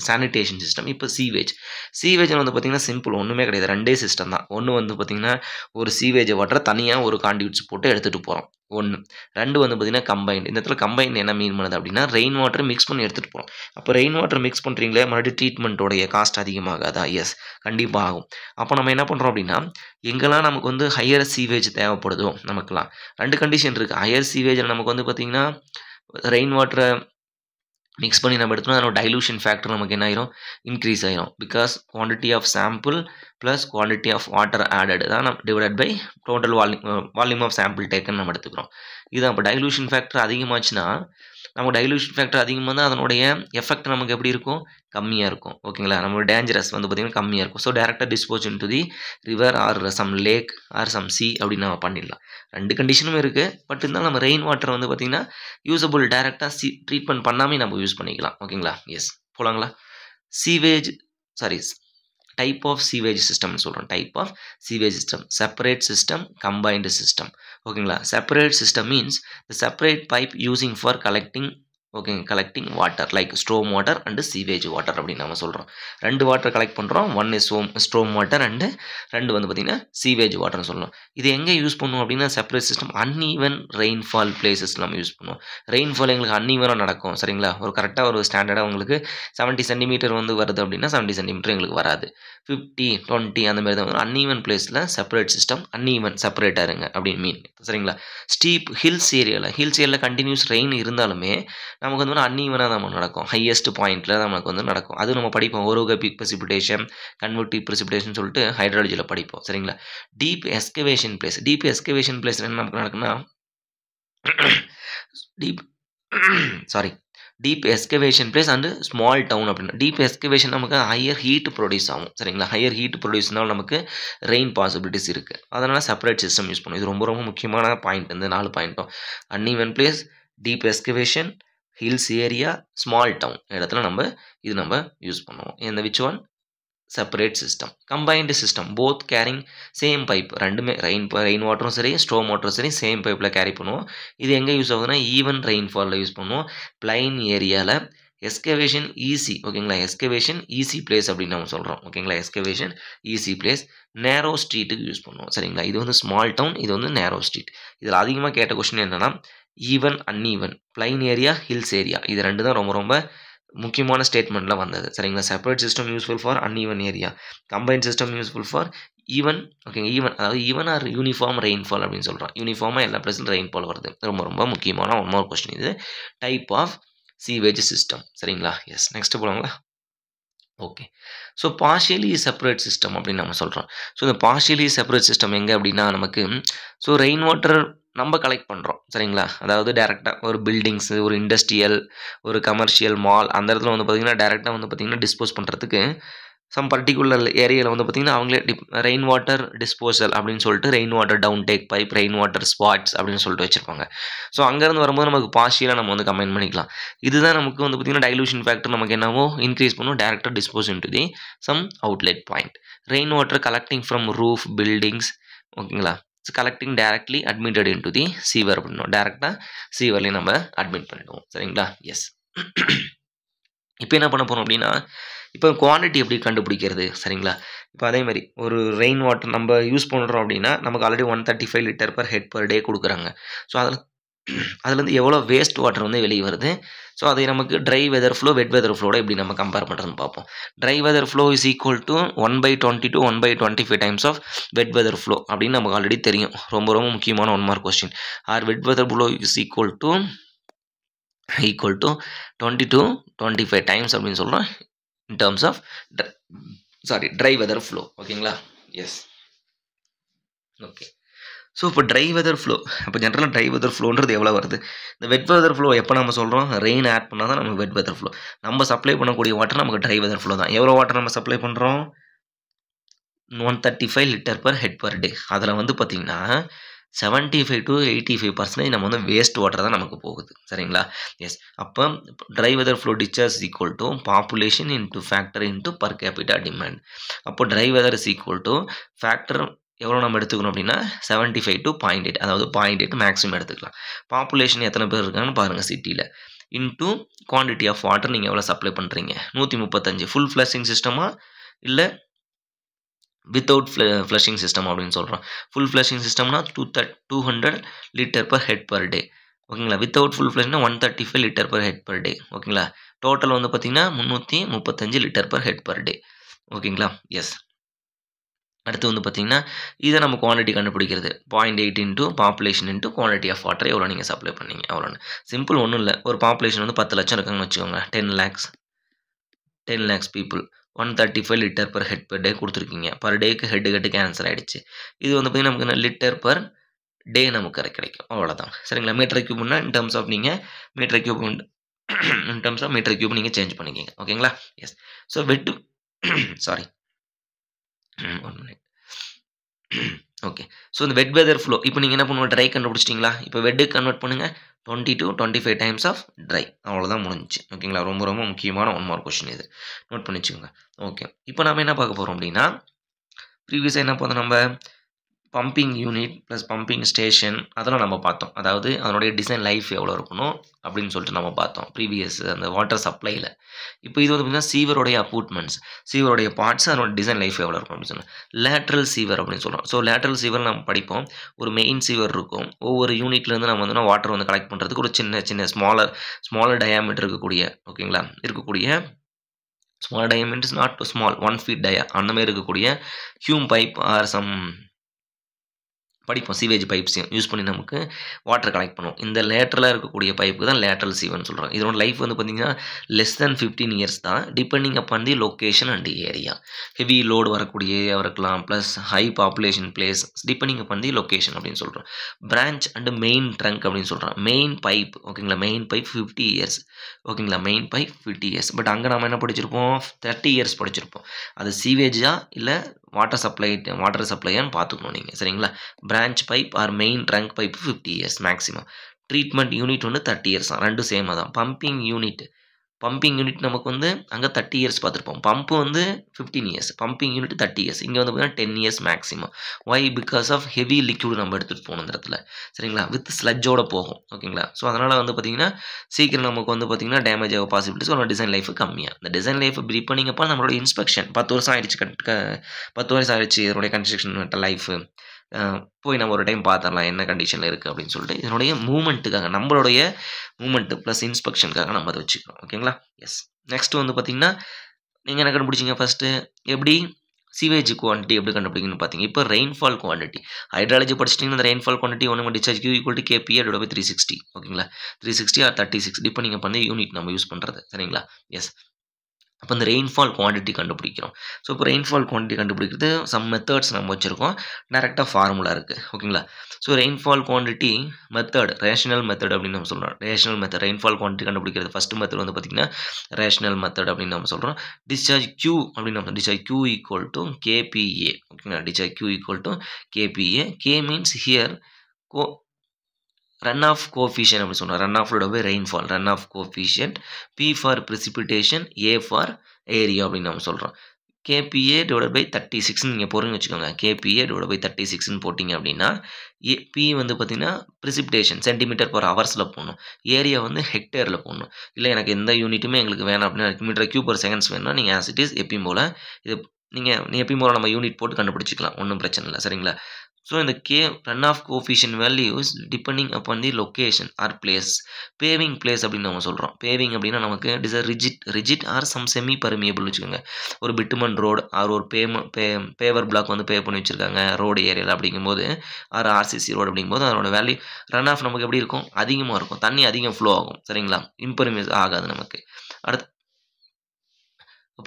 சானிடேஷன் சிஸ்டம். இப்போ சீவேஜ் வந்து பார்த்திங்கன்னா சிம்பிள், ஒன்றுமே கிடையாது. 2 சிஸ்டம் தான். ஒன்று வந்து பார்த்திங்கன்னா ஒரு சீவேஜ் வாட்டரை தனியாக ஒரு கான்டியூட்ஸ் போட்டு எடுத்துகிட்டு போகிறோம். 1. 2 வந்து பார்த்திங்கன்னா கம்பைன்டு. இந்த இடத்துல கம்பைன்டு என்ன மீன் பண்ணுது அப்படின்னா ரெயின் வாட்டர் மிக்ஸ் பண்ணி எடுத்துகிட்டு போகிறோம். அப்போ ரெயின் வாட்டர் மிக்ஸ் பண்ணுறீங்களே, மறுபடியும் ட்ரீட்மெண்ட்டோடைய காஸ்ட் அதிகமாகாதா? எஸ், கண்டிப்பாக ஆகும். அப்போ நம்ம என்ன பண்ணுறோம் அப்படின்னா எங்கெல்லாம் நமக்கு வந்து ஹையர் சீவேஜ் தேவைப்படுதோ நமக்குலாம் 2 கண்டிஷன் இருக்குது. ஹையர் சீவேஜில் நமக்கு வந்து பார்த்திங்கன்னா ரெயின் வாட்டரை மிக்ஸ் பண்ணி நம்ம எடுத்தோம்னா அதோட டைலூஷன் ஃபேக்டர் நமக்கு என்ன ஆயிரும் இன்க்ரீஸ் ஆயிரும் because quantity of sample plus quantity of water added தான் நம்ம divide by total volume of sample taken நம்ம எடுத்துக்கிறோம். இதுதான் இப்போ டைலூஷன் ஃபேக்டர் அதிகமாச்சுன்னா நமக்கு டைலூஷன் ஃபேக்டர் அதிகமாக தான் அதனுடைய எஃபெக்ட் நமக்கு எப்படி இருக்கும் கம்மியாக இருக்கும். ஓகேங்களா, நம்மளோட டேஞ்சரஸ் வந்து பார்த்திங்கன்னா கம்மியாக இருக்கும். ஸோ டேரெக்டாக dispose in to the river or some lake or some sea அப்படின்னு நம்ம பண்ணிடலாம். 2 கண்டிஷனும் இருக்குது. பட் இருந்தாலும் நம்ம ரெயின் வாட்டர் வந்து பார்த்திங்கன்னா யூஸபிள் டேரெக்டாக ட்ரீட்மெண்ட் பண்ணாமல் நம்ம யூஸ் பண்ணிக்கலாம். ஓகேங்களா, எஸ் போகலாங்களா. Sewage sorry type of sewage சிஸ்டம்னு சொல்கிறோம். Type of sewage system, separate system, combined system. ஓகேங்களா, separate system means the separate pipe using for collecting collecting water like storm water and sewage water அப்படின்னு நம்ம சொல்கிறோம். 2 வாட்டர் கலெக்ட் பண்ணுறோம். 1 இஸ் ஸ்ட்ரோம் வாட்டர் அண்டு 2 வந்து பார்த்திங்கன்னா சீவேஜ் வாட்டர்னு சொல்லணும். இது எங்கே யூஸ் பண்ணுவோம் அப்படின்னா separate system uneven rainfall places நம்ம யூஸ் பண்ணுவோம். ரெயின்ஃபால் எங்களுக்கு அன்ஈவனாக நடக்கும். சரிங்களா, ஒரு கரெக்டாக ஒரு ஸ்டாண்டர்டாக உங்களுக்கு 70 சென்டிமீட்டர் வந்து வருது அப்படின்னா 70 சென்டிமீட்டர் எங்களுக்கு வராது. 50, 20 அந்த மாதிரி தான் வரும். அன்ஈவன் பிளேஸில் செப்பரேட் சிஸ்டம், அன்ஈவன் செப்பரேட்டாக இருங்க அப்படின்னு மீன். சரிங்களா, ஸ்டீப் ஹில்ஸ் ஏரியாவில் கண்டினியூஸ் ரெயின் இருந்தாலுமே நமக்கு வந்து அன்ஈவனாக நம்ம நடக்கும். ஹையஸ்ட் பாயிண்ட்டில் நமக்கு வந்து நடக்கும். அது நம்ம படிப்போம். ஓரோகிராபிக் ப்ரெசிபிடேஷன், கன்வெக்டிவ் ப்ரெசிபிடேஷன் சொல்லிட்டு ஹைட்ராலஜியில் படிப்போம். சரிங்களா, டீப் எஸ்கவேஷன் பிளேஸ் என்ன நமக்கு நடக்குன்னா deep excavation place and small town அப்படின்னா டீப் எஸ்கவேஷன் நமக்கு ஹையர் ஹீட் ப்ரொடியூஸ் ஆகும். சரிங்களா, ஹையர் ஹீட் ப்ரொடியூஸ்னால் நமக்கு ரெயின் பாசிபிலிட்டிஸ் இருக்குது. அதனால் செப்பரேட் சிஸ்டம் யூஸ் பண்ணுவோம். இது ரொம்ப ரொம்ப முக்கியமான பாயிண்ட். இந்த 4 பாயிண்ட்டும் uneven place, deep excavation, hills area, small town இடத்துல நம்ம யூஸ் பண்ணுவோம். இந்த which one separate system. Combined system both carrying same pipe. ரெண்டுமே ரெயின் வாட்டரும் சரி ஸ்ட்ரோம் வாட்டரும் சரி சேம் பைப்பில் கேரி பண்ணுவோம். இது எங்கே யூஸ் ஆகுதுன்னா ஈவன் ரெயின்ஃபாலில் யூஸ் பண்ணுவோம். பிளைன் ஏரியாவில் எஸ்கவேஷன் ஈஸி. ஓகேங்களா, எஸ்கவேஷன் ஈஸி பிளேஸ் அப்படின்னு நம்ம சொல்கிறோம். ஓகேங்களா, எஸ்கவேஷன் ஈஸி பிளேஸ். நேரோ ஸ்ட்ரீட்டுக்கு யூஸ் பண்ணுவோம். சரிங்களா, இது வந்து ஸ்மால் டவுன், இது வந்து நேரோ ஸ்ட்ரீட். இதில் அதிகமாக கேட்ட கொஸ்டின் என்னென்னா even uneven, plain area, hills area. இது 2 தான் ரொம்ப ரொம்ப முக்கியமான ஸ்டேட்மெண்ட்டில் வந்தது. சரிங்களா, separate system useful for uneven area, combined system useful for even. ஓகேங்க, அதாவது ஈவன் ஆர் யூனிஃபார்ம் ரெயின்ஃபால் அப்படின்னு சொல்கிறோம். யூனிஃபார்மாக எல்லா பிளேஸிலும் ரெயின்ஃபால் வருது. ரொம்ப ரொம்ப முக்கியமான ஒன் மோர் கொஸ்டின் இது. Type of sewage system. சரிங்களா, எஸ் நெக்ஸ்ட் போகலாங்களா. Okay, so partially separate system அப்படின்னு நம்ம சொல்கிறோம். ஸோ இந்த பார்ஷியலி செப்பரேட் சிஸ்டம் எங்கே அப்படின்னா நமக்கு ரெயின் வாட்டர் நம்ம கலெக்ட் பண்ணுறோம். சரிங்களா, அதாவது டேரெக்டாக ஒரு பில்டிங்ஸு, ஒரு இண்டஸ்ட்ரியல், ஒரு கமர்ஷியல் மால் அந்த இடத்துல வந்து பார்த்திங்கன்னா டேரெக்டாக வந்து பார்த்திங்கன்னா டிஸ்போஸ் பண்ணுறதுக்கு சம் பர்டிகுலர் ஏரியாவில் வந்து பார்த்திங்கன்னா அவங்களே ரெயின் வாட்டர் டிஸ்போசல் அப்படின்னு சொல்லிட்டு rain water down take pipe, rain water spouts அப்படின்னு சொல்லிட்டு வச்சுருப்பாங்க. ஸோ அங்கேருந்து வரும்போது நமக்கு பார்ஷியலாக நம்ம வந்து கம்பைன் பண்ணிக்கலாம். இதுதான் நமக்கு வந்து பார்த்திங்கன்னா டைலூஷன் ஃபேக்டர் நமக்கு என்னவோ இன்க்ரீஸ் பண்ணும். டேரெக்டாக dispose in to the some outlet point. Rain water collecting from roof buildings. ஓகேங்களா, collecting directly admitted in to the sewer அப்படின்னோம். டேரெக்டாக சீவர்லேயும் நம்ம அட்மிட் பண்ணிடுவோம். சரிங்களா, எஸ். இப்போ என்ன பண்ண போகிறோம் அப்படின்னா இப்போ குவான்டிட்டி எப்படி கண்டுபிடிக்கிறது. சரிங்களா, இப்போ அதே மாதிரி ஒரு ரெயின் வாட்டர் நம்ம யூஸ் பண்ணுறோம் அப்படின்னா நமக்கு already 135 litre per head per டே கொடுக்குறாங்க. ஸோ அதுலேருந்து எவ்வளோ வேஸ்ட் வாட்டர் வந்து வெளியே வருது. ஸோ அதை நமக்கு dry weather flow, wet weather ஃப்ளோட எப்படி நம்ம கம்பேர் பண்ணுறதுன்னு பார்ப்போம். Dry weather flow is equal to 1/20 to 1/25 times of wet weather flow அப்படின்னு நமக்கு ஆல்ரெடி தெரியும். ரொம்ப ரொம்ப முக்கியமான 1 mark question. Or wet weather flow is equal to 20 to 25 times அப்படின்னு சொல்கிறோம் in terms of dry weather flow. ஓகேங்களா, எஸ். ஓகே, ஸோ இப்போ ட்ரை வெதர் ஃப்ளோ, இப்போ ஜென்ரலாக ட்ரை வெதர் ஃப்ளோன்றது எவ்வளோ வருது. இந்த வெட் வெதர் ஃப்ளோ எப்போ நம்ம சொல்கிறோம், ரெயின் ஆட் பண்ணால் தான் நமக்கு வெட் வெதர் ஃப்ளோ. நம்ம சப்ளை பண்ணக்கூடிய வாட்டர் நமக்கு ட்ரை வெதர் ஃப்ளோ தான். எவ்வளோ வாட்டர் நம்ம சப்ளை பண்ணுறோம், 135 லிட்டர் பர் ஹெட் பர் டே. அதில் வந்து பார்த்திங்கன்னா 75 to 85% நம்ம வந்து வேஸ்ட் வாட்டர் தான் நமக்கு போகுது. சரிங்களா, எஸ். அப்போ dry weather flow discharge equal to population into factor into per capita demand. அப்போ dry weather is equal to factor எவ்வளோ நம்ம எடுத்துக்கணும் அப்படின்னா 75 to 0.8, அதாவது 0.8 மேக்ஸிமம் எடுத்துக்கலாம். பாப்புலேஷன் எத்தனை பேர் இருக்காங்கன்னு பாருங்கள் சிட்டியில். இன்ட்டு குவான்டிட்டி ஆஃப் வாட்டர் நீங்கள் எவ்வளோ சப்ளை பண்ணுறீங்க, 135. ஃபுல் ஃப்ளஷிங் சிஸ்டமாக இல்லை வித்தவுட் ஃப்ளஷிங் சிஸ்டம் அப்படின்னு சொல்கிறோம். ஃபுல் ஃப்ளஷிங் சிஸ்டம்னா 200 litre per head per day. ஓகேங்களா, வித்தவுட் ஃபுல் ஃப்ளஷ்னா 135 litre per head per day. ஓகேங்களா, டோட்டல் வந்து பார்த்திங்கன்னா 335 litre per head per day. ஓகேங்களா, எஸ். அடுத்து வந்து பார்த்தீங்கன்னா, இத நம்ம குவான்டிட்டி கண்டுபிடிக்கிறது. 0.8 into population into quantity of water எவ்வளோ நீங்க சப்ளை பண்ணீங்க அவ்வளோன்னு. சிம்பிள் ஒண்ணும் இல்ல. ஒரு பாப்புலேஷன் வந்து 10,00,000 இருக்காங்கன்னு வச்சுக்கோங்க. 10 lakhs people. 135 litre per head per day குடுத்துருக்கீங்க. பெர் டேக்கு ஹெட்டுக்கு கேன்சல் ஆயிடுச்சு. இது வந்து பார்த்தீங்கன்னா, நமக்கு என்ன லிட்டர் பெர் டே நமக்கு கிடைக்கும். அவ்வளோதான். சரிங்களா? மீட்டர் கியூப்னா இன் டெர்ம்ஸ் ஆஃப் நீங்க metre cube in terms of metre cube நீங்க சேஞ்ச் பண்ணிக்கங்க. ஓகேங்களா? Yes. So wet sorry. 1 minute. Okay. So இந்த வெட் வெதர் ஃப்ளோ இப்போ நீங்க என்ன பண்ணுவீங்க? ட்ரை கண்டுபிடிச்சிட்டீங்களா? இப்போ வெட்டுக்கு கன்வெர்ட் பண்ணுங்க. 20 to 25 டைம்ஸ் ஆஃப் ட்ரை. அவ்வளோதான் முடிஞ்சுச்சு. ஓகேங்களா? ரொம்ப ரொம்ப முக்கியமான 1 மார்க் கொஸ்டின் இது. நோட் பண்ணி வச்சுக்கோங்க. ஓகே. இப்போ நாம என்ன பார்க்க போறோம் அப்படின்னா, ப்ரீவியஸா என்ன பார்த்தோம் நம்ம? Pumping unit plus pumping station அதெல்லாம் நம்ம பார்த்தோம். அதாவது அதனுடைய டிசைன் லைஃப் எவ்வளோ இருக்கணும் அப்படின்னு சொல்லிட்டு நம்ம பார்த்தோம். ப்ரீவியஸ் அந்த வாட்டர் சப்ளைல. இப்போ இது வந்து பார்த்தீங்கன்னா சீவருடைய அப்யூட்மெண்ட்ஸ், சீவருடைய பார்ட்ஸ் அதனோட டிசைன் லைஃப் எவ்வளோ இருக்கும் அப்படின்னு சொன்னோம். லேட்ரல் சீவர் அப்படின்னு சொல்கிறோம். ஸோ லேட்ரல் சீவர் நம்ம படிப்போம். ஒரு மெயின் சீவர் இருக்கும். ஒவ்வொரு யூனிட்லேருந்து நம்ம வந்து வாட்டர் வந்து கலெக்ட் பண்ணுறதுக்கு ஒரு சின்ன சின்ன ஸ்மாலர் டயாமீட்டர் இருக்கக்கூடிய ஓகேங்களா இருக்கக்கூடிய small diameter is not small 1 feet டயா அந்த மாதிரி இருக்கக்கூடிய ஹியூம் பைப் ஆர் சம் படிப்போம். சீவேஜ் பைப்ஸையும் யூஸ் பண்ணி நமக்கு வாட்டர் கலெக்ட் பண்ணுவோம். இந்த லேட்டரலாக இருக்கக்கூடிய பைப்புக்கு தான் லேட்ரல் சீவர்னு சொல்கிறோம். இதோட லைஃப் வந்து பார்த்தீங்கன்னா லெஸ் தென் 15 இயர்ஸ் தான். Depending upon the location and area. Heavy load வரக்கூடிய ஏரியாவாக இருக்கலாம். Plus high population place depending upon the location அப்படின்னு சொல்கிறோம். பிரான்ச் அண்ட் மெயின் ட்ரங்க் அப்படின்னு சொல்கிறோம். மெயின் பைப் ஓகேங்களா? மெயின் பைப் 50 இயர்ஸ் ஓகேங்களா? Main pipe 50 years. பட் அங்கே நம்ம என்ன படிச்சிருப்போம்? 30 இயர்ஸ் படிச்சிருப்போம். அது சீவேஜா இல்லை வாட்டர் சப்ளையான்னு பார்த்துக்கணும் நீங்கள். சரிங்களா? Branch pipe or main trunk pipe 50 years maximum. Treatment unit வந்து 30 இயர்ஸ் தான். ரெண்டும் சேமாக தான். பம்பிங் யூனிட் நமக்கு வந்து அங்கே 30 இயர்ஸ் பார்த்துருப்போம். பம்பு வந்து 15 இயர்ஸ். Pumping unit 30 years. இங்கே வந்து பார்த்தீங்கன்னா 10 years maximum. Why? Because of heavy liquid நம்ம எடுத்துகிட்டு போகணும் இந்த இடத்துல. சரிங்களா? வித் ஸ்லட்ஜோட போகும். ஓகேங்களா? ஸோ அதனால் வந்து பார்த்தீங்கன்னா சீக்கிரம் நமக்கு வந்து பார்த்தீங்கன்னா டேமேஜ் ஆக பாசிபிலிட்டிஸ் அதோட டிசைன் லைஃப் கம்மியாக. இந்த டிசைன் லைஃப் ப்ரீப் பண்ணிங்கப்போ நம்மளோட இன்ஸ்பெக்ஷன் 10 வருஷம் ஆயிடுச்சு 10 வருஷம் ஆயிடுச்சு இதனுடைய கன்ஸ்ட்ரக்ஷன் லைஃப் போய் நம்ம ஒரு டைம் பார்த்துடலாம் என்ன கண்டிஷனில் இருக்குது அப்படின்னு சொல்லிட்டு இதனுடைய மூவ்மெண்ட்டுக்காக நம்மளுடைய மூவ்மெண்ட்டு ப்ளஸ் இன்ஸ்பெக்ஷனுக்காக நம்ம அதை வச்சுக்கிறோம். ஓகேங்களா? எஸ். நெக்ஸ்ட் வந்து பார்த்தீங்கன்னா நீங்கள் என்ன கண்டுபிடிச்சிங்க ஃபஸ்ட்டு எப்படி சீவேஜ் குவான்டிட்டி எப்படி கண்டுபிடிக்கணும்னு பார்த்தீங்க. இப்போ ரெயின்ஃபால் குவான்டிட்டி ஹைட்ராலஜி படிச்சிட்டிங்கன்னா அந்த ரெயின்ஃபால் குவான்டிட்டி ஒன்று discharge Q equal to KPA divide by 360 ஓகேங்களா? 360 ஆர் 36 டிபெண்டிங் அப்போ வந்து யூனிட் நம்ம யூஸ் பண்ணுறது. சரிங்களா? எஸ். அப்போ இந்த ரெயின்ஃபால் குவான்டிட்டி கண்டுபிடிக்கிறோம். ஸோ இப்போ ரெயின்ஃபால் குவான்டிட்டி கண்டுபிடிக்கிறது சம் மெத்தட்ஸ் நம்ம வச்சுருக்கோம். டேரெக்டாக ஃபார்முலா இருக்குது. ஓகேங்களா? So rainfall quantity method rational method அப்படின்னு நம்ம சொல்கிறோம். ரேஷனல் மெத்தட் ரெயின்ஃபால் குவான்டிட்டி கண்டுபிடிக்கிறது ஃபஸ்ட்டு மெத்தட் வந்து பார்த்திங்கன்னா ரேஷனல் மெத்தட் அப்படின்னு நம்ம சொல்கிறோம். டிஸ்சார்ஜ் கியூ அப்படின்னு நம்ம discharge Q equal to KPA ஓகேங்களா? Discharge Q equal to KPA. K means here run off coefficient அப்படி சொல்கிறோம். Run off rainfall run off coefficient. P for precipitation, A for area அப்படின்னு நம்ம சொல்கிறோம். கேபிஏ டிவைட் பை 36 நீங்கள் போகிறீங்கன்னு வச்சுக்கோங்க. கேபிஏ டிவைட் பை 36 போட்டிங்க அப்படின்னா பி வந்து பார்த்தீங்கன்னா precipitation சென்டிமீட்டர் பர் ஹவர்ஸில் போடணும். ஏரியா வந்து ஹெக்டேரில் போடணும். இல்லை எனக்கு எந்த யூனிட்டுமே எங்களுக்கு வேணாம் அப்படின்னா மீட்டர் கியூப் பர் செகண்ட்ஸ் வேணும்னா நீங்கள் ஆஸ் இட் இஸ் எப்பயும் போல் இது நீங்கள் எப்பயும் போல் நம்ம யூனிட் போட்டு கண்டுபிடிச்சிக்கலாம். ஒன்றும் பிரச்சனை இல்லை. சரிங்களா? ஸோ இந்த run off coefficient values depending upon the location or place. Paving place அப்படின்னு நம்ம சொல்கிறோம். பேவிங் அப்படின்னா நமக்கு it is rigid or some semi permeable வச்சுக்கோங்க. ஒரு பிட்டுமன் ரோடு ஆர் ஒரு பேவர் பிளாக் வந்து பே பண்ணி வச்சுருக்காங்க ரோடு ஏரியாவில் அப்படிங்கும்போது ஆர் ஆர்சிசி ரோடு அப்படிங்கும்போது அதனோட வேல்யூ ரன் ஆஃப் நமக்கு எப்படி இருக்கும்? அதிகமாக இருக்கும். தண்ணி அதிகம் ஃப்ளோ ஆகும். சரிங்களா? இம்பர்மியஸ் ஆகாது நமக்கு.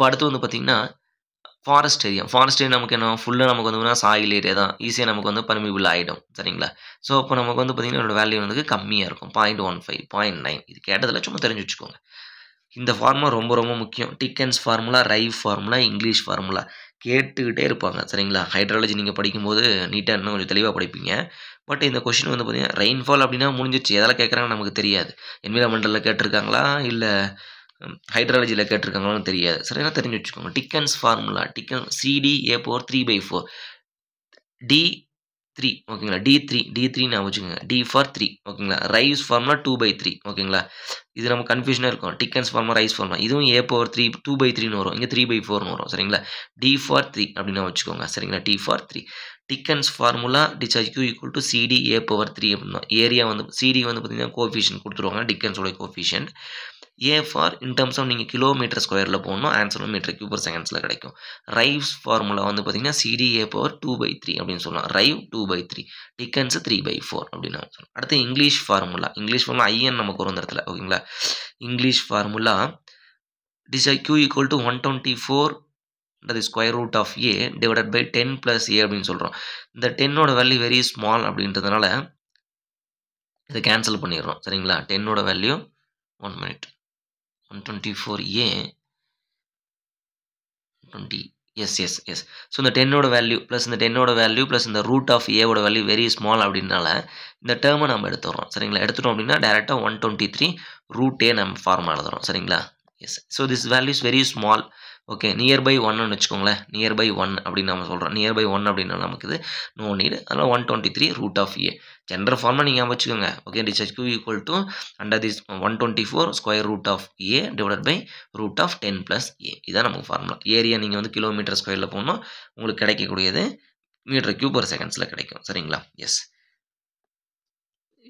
அடுத்து வந்து பார்த்திங்கன்னா ஃபாரஸ்ட் ஏரியா நமக்கு என்ன ஃபுல்லாக நமக்கு வந்து சாயில் ஏரியா தான். ஈஸியாக நமக்கு வந்து பர்மிபிள் ஆகிடும். சரிங்களா? ஸோ அப்போ நமக்கு வந்து பார்த்திங்கன்னா இதோட வேல்யூ வந்து கம்மியாக இருக்கும். 0.15 0.9 இது கேட்டதில் சும்மா தெரிஞ்சு வச்சுக்கோங்க. இந்த ஃபார்முலா ரொம்ப ரொம்ப முக்கியம். Dickens formula, Ryves formula, English formula கேட்டுக்கிட்டே இருப்பாங்க. சரிங்களா? ஹைட்ராலஜி நீங்கள் படிக்கும்போது நீட்டாக இன்னும் கொஞ்சம் தெளிவாக படிப்பீங்க. பட் இந்த கொஷின் வந்து பார்த்திங்கன்னா ரெயின்ஃபால் அப்படின்னா முடிஞ்சிச்சு. எதில் கேட்குறாங்கன்னு நமக்கு தெரியாது. என்விரான்மெண்டலில் கேட்டிருக்காங்களா இல்லை ஹைட்ராலஜியில் கேட்டிருக்காங்களான்னு தெரியாது. சரியா? தெரிஞ்சு வச்சுக்கோங்க. Dickens formula CD A power 3/4 D3 ஓகேங்களா? D3 நான் வச்சுக்கோங்க. D ஃபார் 3 ஓகேங்களா? ரைஸ் ஃபார்முலா 2/3 ஓகேங்களா? இது நம்ம கன்ஃபியூஷனாக இருக்கும். டிக்கன்ஸ் ஃபார்முலா, ரைஸ் ஃபார்முலா இதுவும் ஏ பவர் 3 2/3ன்னு வரும். இங்கே 3/4ன்னு வரும். சரிங்களா? D ஃபார் 3 அப்படின்னு வச்சுக்கோங்க. சரிங்களா? D for 3. Dickens formula discharge Q equal to CD A power 3 அப்படின்னா ஏரியா வந்து சிடி வந்து பார்த்தீங்கன்னா கோஎஃபிஷியன்ட் கொடுத்துருவாங்க. டிக்கன்ஸோட coefficient A for in terms of நீங்கள் கிலோமீட்டர் ஸ்கொயரில் போகணும், ஆன்சர் வந்து மீட்டர் கியூப் பர் செகண்ட்ஸில் கிடைக்கும். ரைவ்ஸ் ஃபார்முலா வந்து பார்த்தீங்கன்னா சிடிஏ பவர் 2/3 அப்படின்னு சொல்லலாம். ரைவ் 2/3, டிக்கன்ஸ் 3/4 அப்படின்னு நம்ம சொல்லலாம். அடுத்து இங்கிலீஷ் ஃபார்முலா ஐஎன் நமக்கு வரும் இந்த இடத்துல. ஓகேங்களா, English formula it is q equal to 124 the square root of a divided by 10 plus a அப்படின்னு சொல்கிறோம். இந்த 10ஓட வேல்யூ வெரி ஸ்மால் அப்படின்றதுனால இதை கேன்சல் பண்ணிடுறோம். சரிங்களா, 10ஓட value 1 minute 124a 20 yes. So இந்த 10ஓட வேல்யூ ப்ளஸ் இந்த 10ஓட வேல்யூ ப்ளஸ் இந்த ரூட் ஆஃப் ஏவோட வேல்யூ வெரி ஸ்மால் அப்படின்னால இந்த டேர்மை நம்ம எடுத்துடுறோம். சரிங்களா, எடுத்துட்டோம் அப்படின்னா டேரெக்டாக 123 ரூட் ஏ நம்ம ஃபார்மாக எழுதுறோம். சரிங்களா, yes. So this value is very small. Okay, nearby 1ன்னு வச்சுக்கோங்களேன். நியர்பை 1 அப்படின்னு நம்ம சொல்கிறோம். நியர்பை 1 அப்படின்னா நமக்கு இது நோ நீடு. அதனால் 123 ரூட் ஆஃப் ஏ ஜென்ரல் ஃபார்மாக நீங்கள் வச்சுக்கோங்க. Okay, discharge q equal to under this 124 square root of A divide by root of 10 plus A. இதான் நமக்கு ஃபார்முலா. ஏரியா நீங்கள் வந்து கிலோமீட்டர் ஸ்கொயரில் போகணும், உங்களுக்கு கிடைக்கக்கூடியது மீட்டர் கியூப் பர் செகண்ட்ஸில் கிடைக்கும். சரிங்களா, எஸ்.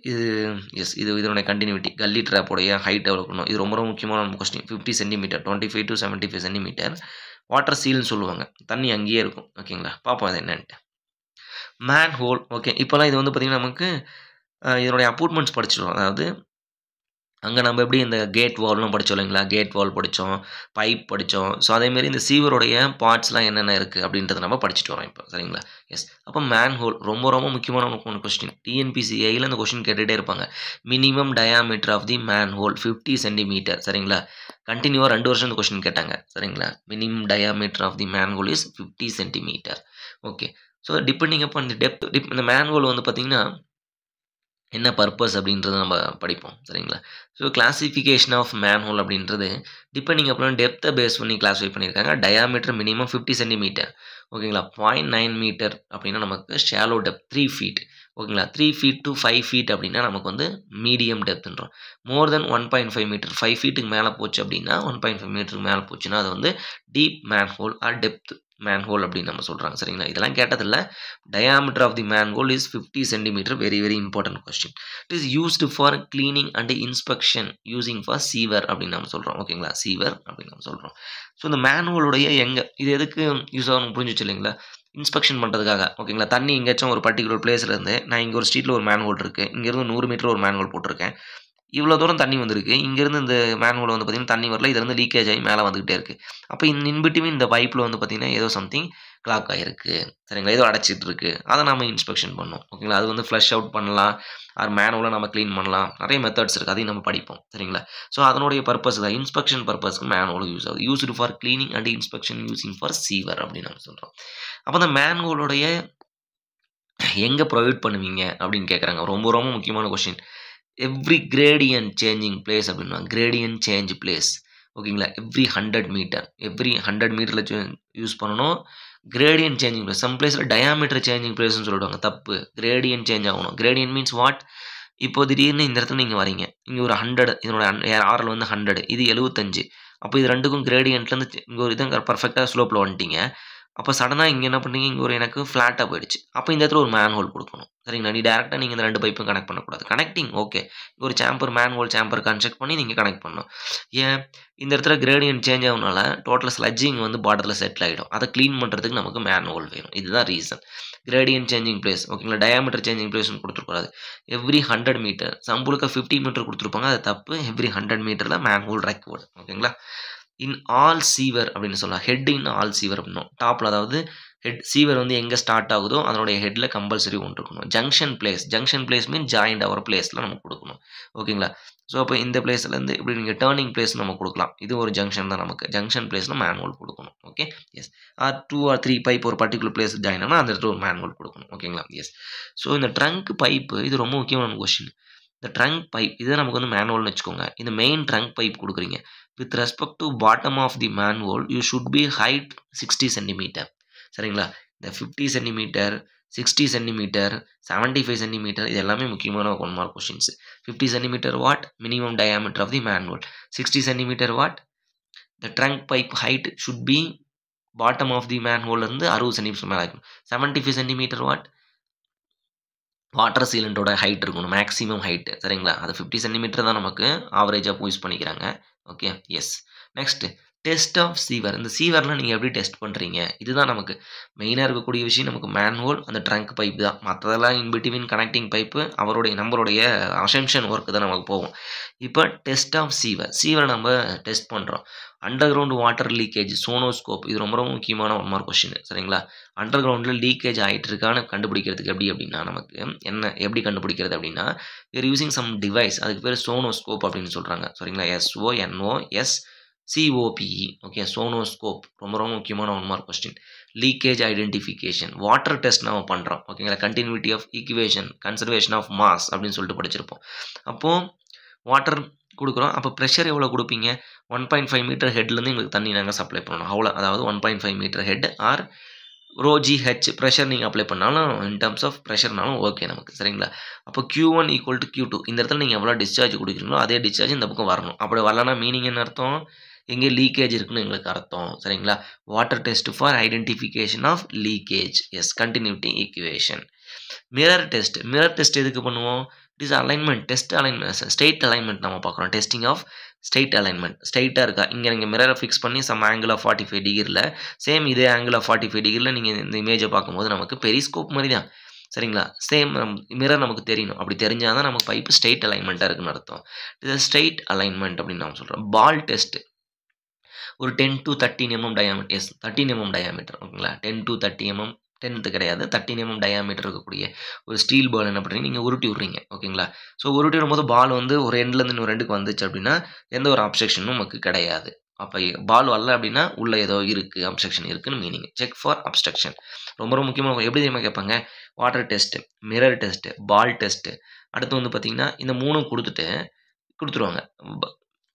இது இதனுடைய கண்டினியூட்டி. கல்லி ட்ராப்போடைய ஹைட் எவ்வளோ இருக்கணும், இது ரொம்ப ரொம்ப முக்கியமான question. 50 centimetre 25 to 75 centimetre. Water சீல்னு சொல்லுவாங்க, தண்ணி அங்கேயே இருக்கும். ஓகேங்களா, பார்ப்போம் அது என்னன்ட்டு. Man whole. ஓகே, இப்போலாம் இது வந்து பார்த்திங்கன்னா நமக்கு இதனுடைய அப்பார்ட்மெண்ட்ஸ் படிச்சிடுவோம். அதாவது அங்கே நம்ம எப்படி இந்த கேட் வால்னு படித்தோம் இல்லைங்களா, கேட் வால் படித்தோம், பைப் படித்தோம். ஸோ அதேமாரி இந்த சீவருடைய பார்ட்ஸ்லாம் என்னென்ன இருக்குது அப்படின்றத நம்ம படிச்சுட்டு வரோம் இப்போ. சரிங்களா, எஸ். அப்போ மேன் ஹோல் ரொம்ப ரொம்ப முக்கியமான ஒரு கொஸ்டின். டிஎன்பிசிஐயில் இந்த கொஸ்டின் கேட்டுகிட்டே இருப்பாங்க. Minimum diameter of the manhole 50 centimetre. சரிங்களா, கண்டினியூவாக 2 வருஷம் இந்த கொஸ்டின் கேட்டாங்க. சரிங்களா, minimum diameter of the manhole is 50 centimetre. Okay, so depending upon the depth. இந்த மேன் ஹோல் வந்து பார்த்திங்கன்னா என்ன பர்பஸ் அப்படின்றத நம்ம படிப்போம். சரிங்களா, so classification of manhole அப்படின்றது டிபெண்டிங் அப்புறம் டெப்த்தை பேஸ் பண்ணி கிளாஸிஃபை பண்ணியிருக்காங்க. Diameter minimum 50 centimetre. ஓகேங்களா, 0.9 மீட்டர் அப்படின்னா நமக்கு ஷாலோ டெப்த் 3 ஃபீட். ஓகேங்களா, 3 ஃபீட் to 5 ஃபீட் அப்படின்னா நமக்கு வந்து மீடியம் டெப்த்ன்றோம். மோர் தென் 1.5 மீட்டர் 5 ஃபீட்டுக்கு மேலே போச்சு அப்படின்னா 1.5 மீட்டருக்கு மேலே போச்சுன்னா அது வந்து deep manhole or depth manhole அப்படின்னு நம்ம சொல்கிறாங்க. சரிங்களா, இதெல்லாம் கேட்டதில்ல. Diameter of the manhole is 50 centimetre. Very very important question. It is used for cleaning and inspection using for sewer அப்படின்னு நம்ம சொல்கிறோம். ஓகேங்களா, சீவர் அப்படின்னு நம்ம சொல்கிறோம். ஸோ இந்த மேன் ஹோலுடைய இது எதுக்கு யூஸ் ஆகும் புரிஞ்சிச்சு இல்லைங்களா, இன்ஸ்பெக்ஷன் பண்ணுறதுக்காக. ஓகேங்களா, தண்ணி எங்கேயாச்சும் ஒரு பர்டிகுலர் பிளேஸில் இருந்து நான் இங்கே ஒரு ஸ்ட்ரீட்டில் ஒரு மேன் ஹோல் இருக்குது, இங்கேருந்து 100 மீட்டர் ஒரு மேன் ஹோல் போட்டிருக்கேன், இவ்வளோ தூரம் தண்ணி வந்திருக்கு, இங்கேருந்து இந்த மேன் ஹோல் வந்து பார்த்திங்கன்னா தண்ணி வரல, இதுலேருந்து லீக்கேஜ் ஆகி மேலே வந்துக்கிட்டே இருக்குது. அப்போ இன்பிட்வீன் இந்த பைப்பில் வந்து பார்த்திங்கன்னா ஏதோ சம்திங் கிளாக் ஆகிருக்கு. சரிங்களா, ஏதோ அடைச்சிட்டு இருக்குது, அதை நம்ம இன்ஸ்பெக்ஷன் பண்ணோம். ஓகேங்களா, அது வந்து ஃப்ளஷ் அவுட் பண்ணலாம், ஆர் மேன் ஹோலை நம்ம க்ளீன் பண்ணலாம், நிறைய மெத்தட்ஸ் இருக்குது, அதையும் நம்ம படிப்போம். சரிங்களா, ஸோ அதனுடைய பர்பஸ் தான் இன்ஸ்பெக்ஷன் பர்பஸ்க்கு மேன் ஹோல் யூஸ் ஆகுது. Used for cleaning and inspection using for sewer அப்படின்னு நம்ம சொல்கிறோம். அப்போ அந்த மேன் ஹோலுடைய எங்கே ப்ரொவைட் பண்ணுவீங்க அப்படின்னு கேட்குறாங்க. ரொம்ப ரொம்ப முக்கியமான question. Every gradient changing place அப்படின்னா கிரேடியன்ட் சேஞ்ச் பிளேஸ். ஓகேங்களா, எவ்ரி 100 மீட்டர் எவ்ரி 100 மீட்டரில் யூஸ் பண்ணணும். Gradient changing place. சம் பிளேஸில் டயாமீட்டர் சேஞ்சிங் பிளேஸ்னு சொல்லிடுவாங்க, தப்பு. கிரேடியன்ட் சேஞ்ச் ஆகணும். Gradient means what? இப்போ திடீர்னு இந்த இடத்துல நீங்கள் வரீங்க, இங்கே ஒரு 100, இதனோட ஆரில் வந்து 100, இது 75. அப்போ இது ரெண்டுக்கும் கிரேடியன்ட்லேருந்து இங்கே ஒரு இதை பர்ஃபெக்டாக ஸ்லோப்பில் வந்துட்டீங்க. அப்போ சடனாக இங்கே என்ன பண்ணுறீங்க, இங்கே ஒரு எனக்கு ஃப்ளாட்டாக போயிடுச்சு. அப்போ இந்த இடத்துல ஒரு மேன் ஹோல் கொடுக்கணும். சரிங்களா, நீ டேரெக்டாக நீங்கள் இந்த 2 பைப்பும் கனெக்ட் பண்ணக்கூடாது. கனெக்டிங் ஓகே, ஒரு sambar man whole sambar construct பண்ணி நீங்கள் கனெக்ட் பண்ணணும். ஏன், இந்த இடத்துல கிரேடியன்ட் சேஞ்ச் ஆகுனால டோட்டல் ஸ்லட்ஜிங் வந்து பாட்டரில் செட்டில் ஆகிடும். அதை க்ளீன் பண்ணுறதுக்கு நமக்கு மேன் ஹோல் வேணும். இதுதான் ரீசன். Gradient changing place. ஓகேங்களா, டயாமீட்டர் சேஞ்சிங் பிளேஸ்னு கொடுத்துருக்கூடாது. Every 100 metre. சம்பளுக்கு 50 மீட்டர் கொடுத்துருப்பாங்க, அது தப்பு. எவ்ரி 100 மீட்டரில் மேன் ஹோல் ரெக்வர்டு. ஓகேங்களா, இன் ஆல் சீவர் அப்படின்னு சொல்லலாம். ஹெட் இன் ஆல் சீவர் அப்படின்னும். டாப்பில் அதாவது ஹெட் சீவர் வந்து எங்கே ஸ்டார்ட் ஆகுதோ அதனுடைய ஹெட்டில் கம்பல்சரி ஒன்று இருக்கணும். ஜங்ஷன் பிளேஸ் மீன் ஜாயிண்ட் அவர் பிளேஸில் நம்ம கொடுக்கணும். ஓகேங்களா, ஸோ அப்போ இந்த பிளேஸ்லேருந்து இப்படி நீங்கள் டேர்னிங் பிளேஸ் நம்ம கொடுக்கலாம். இது ஒரு ஜங்ஷன் தான் நமக்கு. ஜங்ஷன் பிளேஸில் மேன் ஹோல் கொடுக்கணும். Okay, yes. Or 2 or 3 pipe ஒரு பர்டிகுலர் பிளேஸ் ஜாயின் ஆனால் அந்த இடத்துல ஒரு மேன் ஹோல் கொடுக்கணும். ஓகேங்களா, எஸ். ஸோ இந்த ட்ரங்க் பைப்பு இது ரொம்ப முக்கியமான கொஸ்டின். இந்த ட்ரங்க் பைப் இதை நமக்கு வந்து மேன் ஹோல்னு வச்சுக்கோங்க. இந்த மெயின் ட்ரங்க் பைப் கொடுக்குறீங்க. With respect to bottom of the manhole you should be height 60 centimetre. சரிங்களா, இந்த 50 சென்டிமீட்டர் 60 சென்டிமீட்டர் 75 சென்டிமீட்டர் இது எல்லாமே முக்கியமான 1 mark questions. 50 centimetre what? Minimum diameter of the manhole. 60 centimetre what? The trunk pipe height should be bottom of the manhole இருந்து 60 சென்டிமீட்டர் மேலே இருக்கும். 75 சென்டிமீட்டர் வாட்? வாட்டர் சீலண்டோட ஹைட் இருக்கணும், மேக்ஸிமம் ஹைட்டு. சரிங்களா, அது 50 சென்டிமீட்டர் தான் நமக்கு ஆவரேஜாக யூஸ் பண்ணிக்கிறாங்க. Okay. Yes. Next test of sewer. இந்த சீவர்லாம் நீங்க எப்படி டெஸ்ட் பண்றீங்க? இதுதான் நமக்கு மெயினா இருக்கக்கூடிய விஷயம். நமக்கு மேன்ஹோல், அந்த ட்ரங்க் பைப் தான். மத்ததெல்லாம் இன் பிட்வீன் கனெக்டிங் பைப்பு நம்மளுடைய அசம்ப்ஷன் ஒர்க் தான் நமக்கு போகும். இப்போ டெஸ்ட் ஆஃப் சீவர். சீவரை நம்ம டெஸ்ட் பண்றோம். Underground water leakage sonoscope. இது ரொம்ப ரொம்ப முக்கியமான 1 மார்க் கொஸ்டின். சரிங்களா? அண்டர் கிரவுண்ட்ல லீக்கேஜ் ஆயிட்டு இருக்கான்னு கண்டுபிடிக்கிறதுக்கு அப்படின்னா நமக்கு எப்படி கண்டுபிடிக்கிறது அப்படின்னா, we are using some device. அதுக்கு பேர் சோனோஸ்கோப் அப்படின்னு சொல்றாங்க. சரிங்களா? SONOSCOPE. ஓகே. சோனோஸ்கோப் ரொம்ப ரொம்ப முக்கியமான 1 mark question. Leakage identification. Water test நம்ம பண்றோம். ஓகேங்களா? Continuity of equation, conservation of mass அப்படின்னு சொல்லிட்டு படிச்சிருப்போம். அப்போ வாட்டர் குடுக்குறோம். அப்போ பிரஷர் எவ்வளோ குடுப்பீங்க? 1.5 மீட்டர் ஹெட்லேருந்து எங்களுக்கு தண்ணி நாங்கள் சப்ளை பண்ணணும். அவ்வளோ. அதாவது 1.5 metre head or ρGH pressure நீங்கள் அப்ளை பண்ணாலும் இன் டர்ம்ஸ் ஆஃப் ப்ரெஷர்னாலும் ஓகே நமக்கு. சரிங்களா? அப்போ Q1 ஈக்குவல் டு Q2. இந்த இடத்துல நீங்கள் எவ்வளோ டிஸ்சார்ஜ் குடிக்கிறீங்களோ அதே டிஸ்சார்ஜ் இந்த பக்கம் வரணும். அப்படி வரலன்னா மீனிங் என்ன அர்த்தம்? எங்கே லீக்கேஜ் இருக்குன்னு எங்களுக்கு அர்த்தம். சரிங்களா? Water test for identification of leakage. Yes. Continuity equation. Mirror test. Mirror test எதுக்கு பண்ணுவோம்? It is alignment. Test alignment, straight alignment நம்ம பார்க்குறோம். Testing of straight alignment. ஸ்ட்ரெயிட்டாக இருக்கா? இங்கே நீங்கள் மிரரை ஃபிக்ஸ் பண்ணி சம் ஆங்கிள் ஆஃப் 45 டிகிரியில், சேம் இதே ஆங்கிள் ஆஃப் 45 டிகிரியில் நீங்கள் இந்த இமேஜை பார்க்கும்போது நமக்கு பெரிஸ்கோப் மாதிரி தான். சரிங்களா? சேம் மிரர் நமக்கு தெரியணும். அப்படி தெரிஞ்சால் தான் நமக்கு பைப்பு ஸ்ட்ரெயிட் அலைன்மெண்ட்டாக இருக்குன்னு அர்த்தம். இது ஸ்ட்ரெயிட் அலைன்மெண்ட் அப்படின்னு நம்ம சொல்கிறோம். Ball test. ஒரு 10 to 13 mm diameter. Yes. 13 mm diameter. ஓகேங்களா? 10 to 30 mm, 10 கிடையாது, 13 mm டயாமீட்டர் இருக்கக்கூடிய ஒரு ஸ்டீல் பால் என்ன பண்ணுறீங்க, நீங்கள் உருட்டி விட்றீங்க. ஓகேங்களா? ஸோ உருட்டி விடும்போது பால் வந்து ஒரு எண்ட்லேருந்து இன்னொரு எண்டுக்கு வந்துச்சு அப்படின்னா எந்த ஒரு அப்ஸ்ட்ரக்ஷனும் நமக்கு கிடையாது. அப்போ பால் வரல அப்படின்னா உள்ள ஏதோ இருக்குது, அப்ஸ்ட்ரக்ஷன் இருக்குன்னு மீனிங். செக் ஃபார் அப்ஸ்ட்ரக்ஷன் ரொம்ப ரொம்ப முக்கியமாக. எப்படி தெரியுமா கேட்பாங்க? Water test, mirror test, ball test. அடுத்து வந்து பார்த்தீங்கன்னா இந்த 3 கொடுத்துருவாங்க.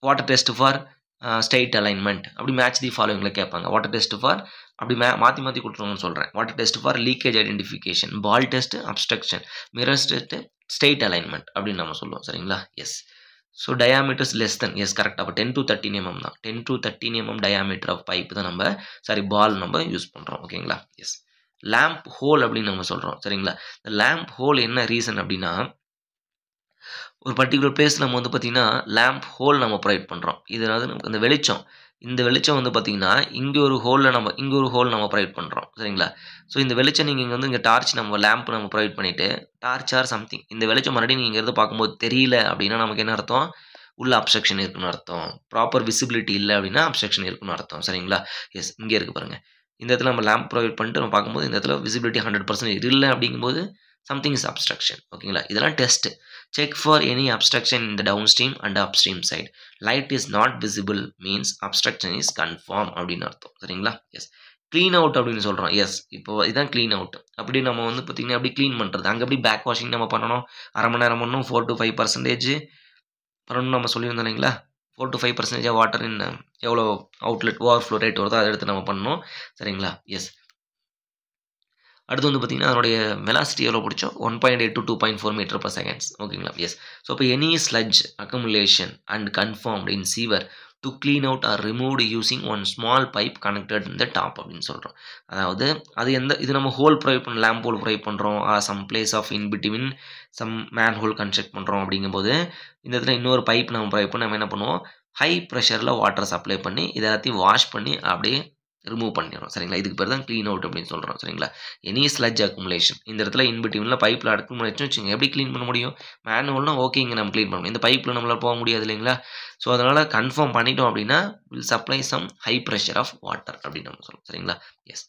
Water test for straight alignment அப்படி மேட்ச் தி ஃபாலோவிங்கில் கேட்பாங்க. வாட்டர் டெஸ்ட் ஃபார் அப்படி மாற்றி கொடுத்துருவோம்னு சொல்கிறேன். Water test for leakage identification, ball test obstruction, mirror test straight alignment அப்படின்னு நம்ம சொல்லுவோம். சரிங்களா? Yes. So diameters less then. Yes. Correct. அப்போ 10 to 13 mm தான். 10 to 13 mm diameter of pipe தான் பால் நம்ம யூஸ் பண்ணுறோம். ஓகேங்களா? எஸ். லேம்ப் ஹோல் அப்படின்னு நம்ம சொல்கிறோம். சரிங்களா? இந்த லேம்ப் ஹோல் என்ன ரீசன் அப்படின்னா, ஒரு பர்டிகுலர் பிளேஸ் நம்ம வந்து பார்த்தீங்கன்னா லேம்ப் ஹோல் நம்ம ப்ரொவைட் பண்ணுறோம். இது அதாவது நமக்கு இந்த வெளிச்சம் வந்து பார்த்தீங்கன்னா இங்கே ஒரு ஹோல் நம்ம ப்ரொவைட் பண்ணுறோம். சரிங்களா? ஸோ இந்த வெளிச்சம் நீங்கள் இங்கே வந்து இங்கே டார்ச் லேம்ப் நம்ம ப்ரொவைட் பண்ணிவிட்டு டார்ச் ஆர் சம்திங் இந்த வெளிச்சம் மறுபடியும் நீங்கள் இருந்து பார்க்கும்போது தெரியல அப்படின்னா நமக்கு என்ன அர்த்தம்? உள்ள அப்ஸ்ட்ரக்ஷன் இருக்குன்னு அர்த்தம். ப்ராப்பர் விசிபிலிட்டி இல்லை அப்படின்னா அப்ஸ்ட்ரக்ஷன் இருக்குன்னு அர்த்தம். சரிங்களா? எஸ். இங்கே இருக்குது பாருங்கள். இந்த இடத்துல நம்ம லேம்ப் ப்ரொவைட் பண்ணிட்டு நம்ம பார்க்கும்போது இந்த இடத்துல விசிபிலிட்டி 100% இல்லை அப்படிங்கும்போது சம்திங் இஸ் அப்ஸ்ட்ரக்ஷன். ஓகேங்களா? இதெல்லாம் test. Check for any obstruction in the downstream and upstream side. Light is not visible means obstruction is confirm அப்படின்னு அர்த்தம். சரிங்களா? எஸ். க்ளீன் அவுட் அப்படின்னு சொல்கிறோம். எஸ். இப்போ இதான் க்ளீன் அவுட். அப்படி நம்ம வந்து பார்த்தீங்கன்னா அப்படி க்ளீன் பண்ணுறது. அங்கே எப்படி பேக் வாஷிங் நம்ம பண்ணணும், அரை மணி நேரம் பண்ணணும், 4 to 5% பண்ணணும் நம்ம சொல்லியிருந்தோம் இல்லைங்களா? 4 to 5% வாட்டர் இன் எவ்வளோ அவுட்லெட் ஓவர்ஃப்ளோ ரேட் வருதோ அதை எடுத்து நம்ம பண்ணணும். சரிங்களா? எஸ். அடுத்து வந்து பார்த்தீங்கன்னா அதனுடைய வெலாசிட்டி எவ்வளோ பிடிச்சோம்? 1.8 to 2.4 மீட்டர் per செகண்ட். ஓகேங்களா? எஸ். ஸோ இப்போ any sludge accumulation and confirmed in sewer to clean out or removed using one small pipe connected in the top அப்படின்னு சொல்கிறோம். அதாவது இது நம்ம ஹோல் ப்ரொவைட் பண்ண லேம்ப் ஹோல் ப்ரொவைட் பண்ணுறோம், some place of in between some manhole construct பண்ணுறோம். அப்படிங்கும்போது இந்த இடத்துல இன்னொரு பைப் நம்ம ப்ரொவைட் பண்ணி நம்ம என்ன பண்ணுவோம்? ஹை ப்ரெஷரில் வாட்டர் சப்ளை பண்ணி இதை எல்லாத்தையும் வாஷ் பண்ணி அப்படியே ரிமூவ் பண்ணிடுறோம். சரிங்களா? இதுக்கு பேர் தான் க்ளீன் அவுட் அப்படின்னு சொல்கிறோம். சரிங்களா? எனி ஸ்லட்ஜ் அக்குமுலேஷன் இந்த இடத்துல இன்பிட்வீனில் பைப்பில் அக்குமுலேஷன் வச்சுங்க. எப்படி க்ளீன் பண்ண முடியும்? மேனுவல்னா ஓகே, இங்கே நம்ம க்ளீன் பண்ணணும். இந்த பைப்பில் நம்மளால் போக முடியாது இல்லைங்களா? ஸோ அதனால் கன்ஃபார்ம் பண்ணிட்டோம் அப்படின்னா will supply some high pressure of water அப்படின்னு நம்ம சொல்லுவோம். சரிங்களா? எஸ்.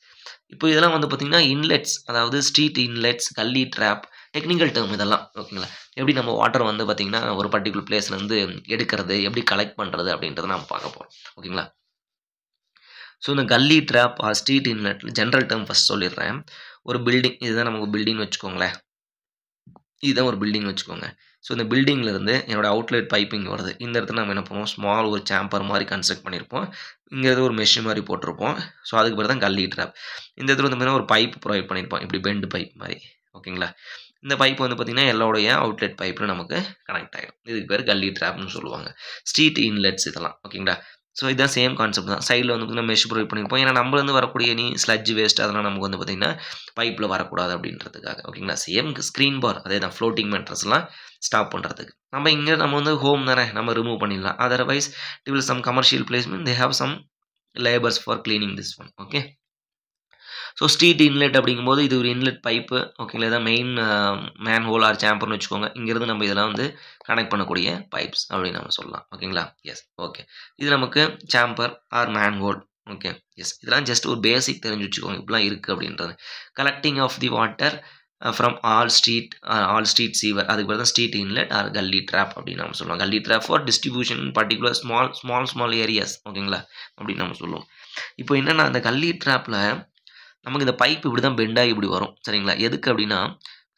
இப்போ இதெல்லாம் வந்து பார்த்திங்கன்னா இன்லெட்ஸ், அதாவது ஸ்ட்ரீட் இன்லெட்ஸ், கல்லி ட்ராப், டெக்னிக்கல் டேர்ம் இதெல்லாம். ஓகேங்களா? எப்படி நம்ம வாட்டர் வந்து பார்த்திங்கன்னா ஒரு பர்டிகுலர் பிளேஸ்லேருந்து எடுக்கிறது, எப்படி கலெக்ட் பண்ணுறது அப்படின்றத நம்ம பார்க்க போகிறோம். ஓகேங்களா? ஸோ இந்த gully trap or street inlet general term first சொல்லிடுறேன். ஒரு பில்டிங், இதுதான் நமக்கு பில்டிங் வச்சுக்கோங்களேன். இதுதான் ஒரு பில்டிங் வச்சுக்கோங்க. ஸோ இந்த பில்டிங்லேருந்து என்னோடய அவுட்லெட் பைப்பிங் வருது. இந்த இடத்துல நம்ம என்ன பண்ணுவோம்? ஸ்மால் ஒரு சேம்பர் மாதிரி கன்ஸ்ட்ரக்ட் பண்ணியிருப்போம். இங்கே ஒரு மெஷ் மாதிரி போட்டிருப்போம். ஸோ அதுக்கு பேர் தான் கல்லி ட்ராப். இந்த இடத்துல வந்து ஒரு பைப் ப்ரொவைட் பண்ணியிருப்போம், இப்படி பெண்டு பைப் மாதிரி. ஓகேங்களா? இந்த பைப் வந்து பார்த்திங்கன்னா எல்லாருடைய அவுட்லெட் பைப்பில் நமக்கு கனெக்ட் ஆகிடும். இதுக்கு பேர் கல்லி ட்ராப்னு சொல்லுவாங்க. ஸ்ட்ரீட் இன்லெட்ஸ் இதெல்லாம். ஓகேங்களா? ஸோ இதான் சேம் கான்செப்ட் தான். சைடில் வந்து பார்த்தீங்கன்னா மெஷ் ப்ரொவைட் பண்ணியிருப்போம். ஏன்னா நம்மலேருந்து வரக்கூடிய ஸ்லட்ஜ் வேஸ்ட் அதெல்லாம் நமக்கு வந்து பார்த்தீங்கன்னா பைப்பில் வரக்கூடாது அப்படின்றதுக்காக. ஓகேங்களா? சேம் ஸ்க்ரீன் பார் அதே தான், ஃப்ளோட்டிங் மேட்ரஸ்லாம் ஸ்டாப் பண்ணுறதுக்கு. நம்ம வந்து ஹோம் தானே, நம்ம ரிமூவ் பண்ணிடலாம். Otherwise it will some commercial placement they have some labours for cleaning this one. Okay. So street inlet அப்படிங்கும்போது இது ஒரு இன்லெட் பைப்பு. ஓகேங்களா? இதான் மெயின் மேன் ஹோல் ஆர் சேம்பர்னு வச்சுக்கோங்க. இங்கேருந்து நம்ம இதெல்லாம் வந்து கனெக்ட் பண்ணக்கூடிய பைப்ஸ் அப்படின்னு நம்ம சொல்லலாம். ஓகேங்களா? எஸ். ஓகே. இது நமக்கு chamber or manhole. Okay. Yes. இதெல்லாம் ஜஸ்ட் ஒரு பேசிக் தெரிஞ்சு வச்சுக்கோங்க. இப்படிலாம் இருக்குது அப்படின்றது. Collecting of the water from all street sewer, அதுக்கு பேர் தான் street inlet or gully trap அப்படின்னு நம்ம சொல்லுவோம். Gully trap for distribution particular small areas. ஓகேங்களா? அப்படின்னு நம்ம சொல்லுவோம். இப்போ என்னென்னா அந்த கல்லி ட்ராப்பில் நமக்கு இந்த பைப் இப்படி தான் பெண்டாகி இப்படி வரும். சரிங்களா? எதுக்கு அப்படின்னா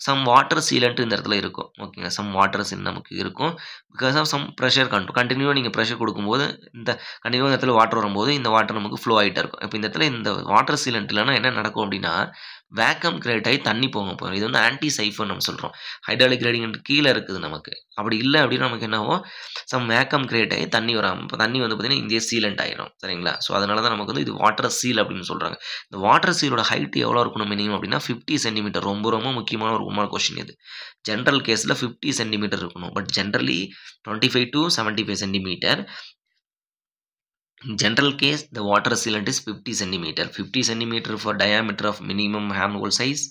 சம் வாட்டர் சீலண்ட் இந்த இடத்துல இருக்கும். ஓகேங்க. சம் வாட்டர் சீல் நமக்கு இருக்கும். பிகாஸ் ஆஃப் சம் ப்ரெஷர் கண்டினியூவாக நீங்கள் ப்ரெஷர் கொடுக்கும்போது இந்த கண்டினியூவாக இந்த இடத்துல வாட்டர் வரும்போது இந்த வாட்டர் நமக்கு ஃப்ளோ ஆகிட்டே இருக்கும். இப்போ இந்த இடத்துல இந்த வாட்டர் சீலண்ட் இல்லைன்னா என்ன நடக்கும் அப்படின்னா வேக்கம் கிரியேட் ஆகி தண்ணி போகும். இது வந்து ஆன்டி சைஃபன் நம்ம சொல்கிறோம். ஹைட்ராலிக் கிரேடியன்ட் கீழே இருக்குது நமக்கு. அப்படி இல்லை அப்படின்னா நமக்கு என்னவோ சம் வேக்கம் கிரியேட் ஆகி தண்ணி வராமல், இப்போ தண்ணி வந்து பார்த்தீங்கன்னா இந்திய சீலண்ட் ஆகிடும். சரிங்களா? ஸோ அதனால தான் நமக்கு வந்து இது வாட்டர் சீல் அப்படின்னு சொல்கிறாங்க. இந்த வாட்டர் சீலோட ஹைட் எவ்வளோ இருக்கணும் மினிமம் அப்படின்னா 50 சென்டிமீட்டர். ரொம்ப ரொம்ப முக்கியமான ஒரு கொஸ்டின் இது. ஜென்ரல் கேஸில் 50 சென்டிமீட்டர் இருக்கணும். But generally 25 to 75 centimetre. In general case, the water sealant is 50 centimeter. 50 centimeter for diameter of minimum handhole size.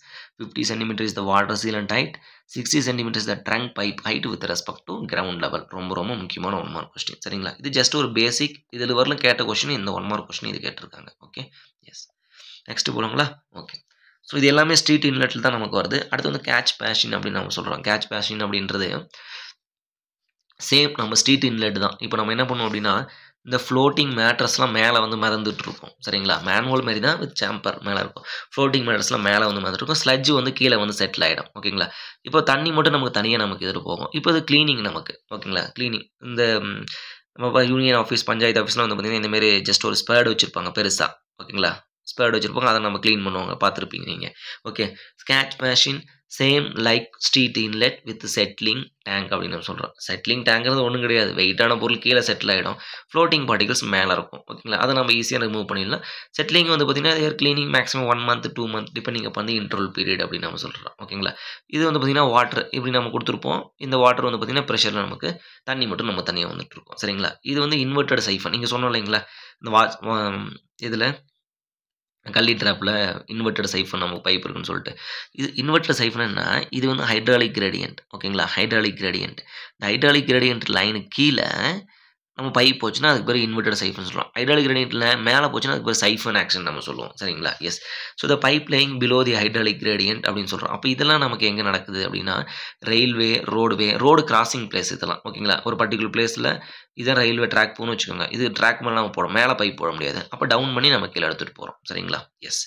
50 centimeter is the water sealant height. 60 centimeter is the trunk pipe height with respect to ground level. ரொம்ப ரொம்ப முக்கியமான 1 mark question. சரிங்களா? இது ஜஸ்ட் ஒரு பேசிக். இதில் வரல கேட்ட கொஸ்டின் இந்த 1 mark question இது கேட்டிருக்காங்க. ஓகே. எஸ். நெக்ஸ்ட் போகலாங்களா? ஓகே. ஸோ இது எல்லாமே ஸ்ட்ரீட் இன்லெட்டில் தான் நமக்கு வருது. அடுத்து வந்து கேட்ச் பேஷின் அப்படின்னு நம்ம சொல்கிறோம். கேட்ச் பேஷின் அப்படின்றது சேம் நம்ம ஸ்ட்ரீட் இன்லெட் தான். இப்போ நம்ம என்ன பண்ணுவோம் அப்படின்னா இந்த ஃப்ளோட்டிங் மேட்ரஸ்லாம் மேலே வந்து மிதந்துட்டு இருக்கும். சரிங்களா? மேன்ஹோல் மாதிரி தான் வித் சேம்பர் மேலே இருக்கும். ஃப்ளோட்டிங் மேட்ரஸ்லாம் மேலே வந்து மிதந்துட்டு இருக்கும். ஸ்லட்ஜ் வந்து கீழே வந்து செட்டில் ஆகிடும். ஓகேங்களா? இப்போ தண்ணி மட்டும் நமக்கு தனியாக நமக்கு எதிர் போகும். இப்போ இது க்ளீனிங் நமக்கு. ஓகேங்களா? க்ளீனிங் இந்த நம்ம யூனியன் ஆஃபீஸ், பஞ்சாயத்து ஆஃபீஸ்லாம் வந்து பார்த்திங்கன்னா இந்தமாரி ஜஸ்ட் ஒரு ஸ்பேட் வச்சுருப்பாங்க பெருசாக. ஓகேங்களா? ஸ்பேட் வச்சுருப்பாங்க. அதை நம்ம க்ளீன் பண்ணுவாங்க. பார்த்துருப்பீங்க நீங்கள். Okay. Catch basin same like street inlet with settling tank அப்படின்னு நம்ம சொல்கிறோம். செட்டிலிங் டேங்கிறது ஒன்றும் கிடையாது. வெயிட்டான பொருள் கீழே செட்டில் ஆகிடும். ஃப்ளோட்டிங் பார்ட்டிகல்ஸ் மேலே இருக்கும். ஓகேங்களா? அதை நம்ம ஈஸியாக ரிமூவ் பண்ணிடலாம். செட்டிலிங் வந்து பார்த்திங்கன்னா air cleaning maximum 1 month 2 month depending அப்போ வந்து இன்டர்வல் பீரியட் அப்படின்னு நம்ம சொல்கிறோம். ஓகேங்களா? இது வந்து பார்த்திங்கன்னா வாட்டர் இப்படி நம்ம கொடுத்துருப்போம். இந்த வாட்டர் வந்து பார்த்திங்கன்னா ப்ரெஷரில் நமக்கு தண்ணி மட்டும் நம்ம தனியாக வந்துட்டு இருக்கோம். சரிங்களா? இது வந்து இன்வெர்ட்டட் சைஃபன். நீங்கள் சொன்னோம் இல்லைங்களா இந்த இதில் கல்லி ட்ராப்பில் இன்வெர்ட்டட் சைஃபன் நமக்கு பைப் இருக்குன்னு சொல்லிட்டு. இது இன்வெர்ட்டட் சைஃபன்னா இது வந்து ஹைட்ராலிக் கிரேடியன்ட். ஓகேங்களா? Hydraulic gradient. இந்த ஹைட்ராலிக் கிரேடியன்ட் லைனுக்கு கீழே நம்ம பைப் போச்சுன்னா அதுக்கு பேர் இன்வெர்ட்டட் சைஃபன் சொல்லுவோம். ஹைட்ராலிக் கிரேடியன்ட்டில் மேலே போச்சுன்னா அதுக்கு பேர் சைஃபன் ஆக்ஷன் நம்ம சொல்லுவோம். சரிங்களா? Yes. So the pipe laying below the hydraulic gradient அப்படின்னு சொல்கிறோம். அப்போ இதெல்லாம் நமக்கு எங்கே நடக்குது அப்படின்னா ரயில்வே, ரோடு கிராசிங் பிளேஸ் இதெல்லாம். ஓகேங்களா? ஒரு பர்டிகுலர் பிளேஸில் இதான் ரயில்வே ட்ராக் போகணும்னு வச்சுக்கோங்க. இது ட்ராக் மேலே நம்ம போடும், மேலே பைப் போட முடியாது. அப்போ டவுன் பண்ணி நம்ம கீழே எடுத்துகிட்டு போகிறோம். சரிங்களா? S.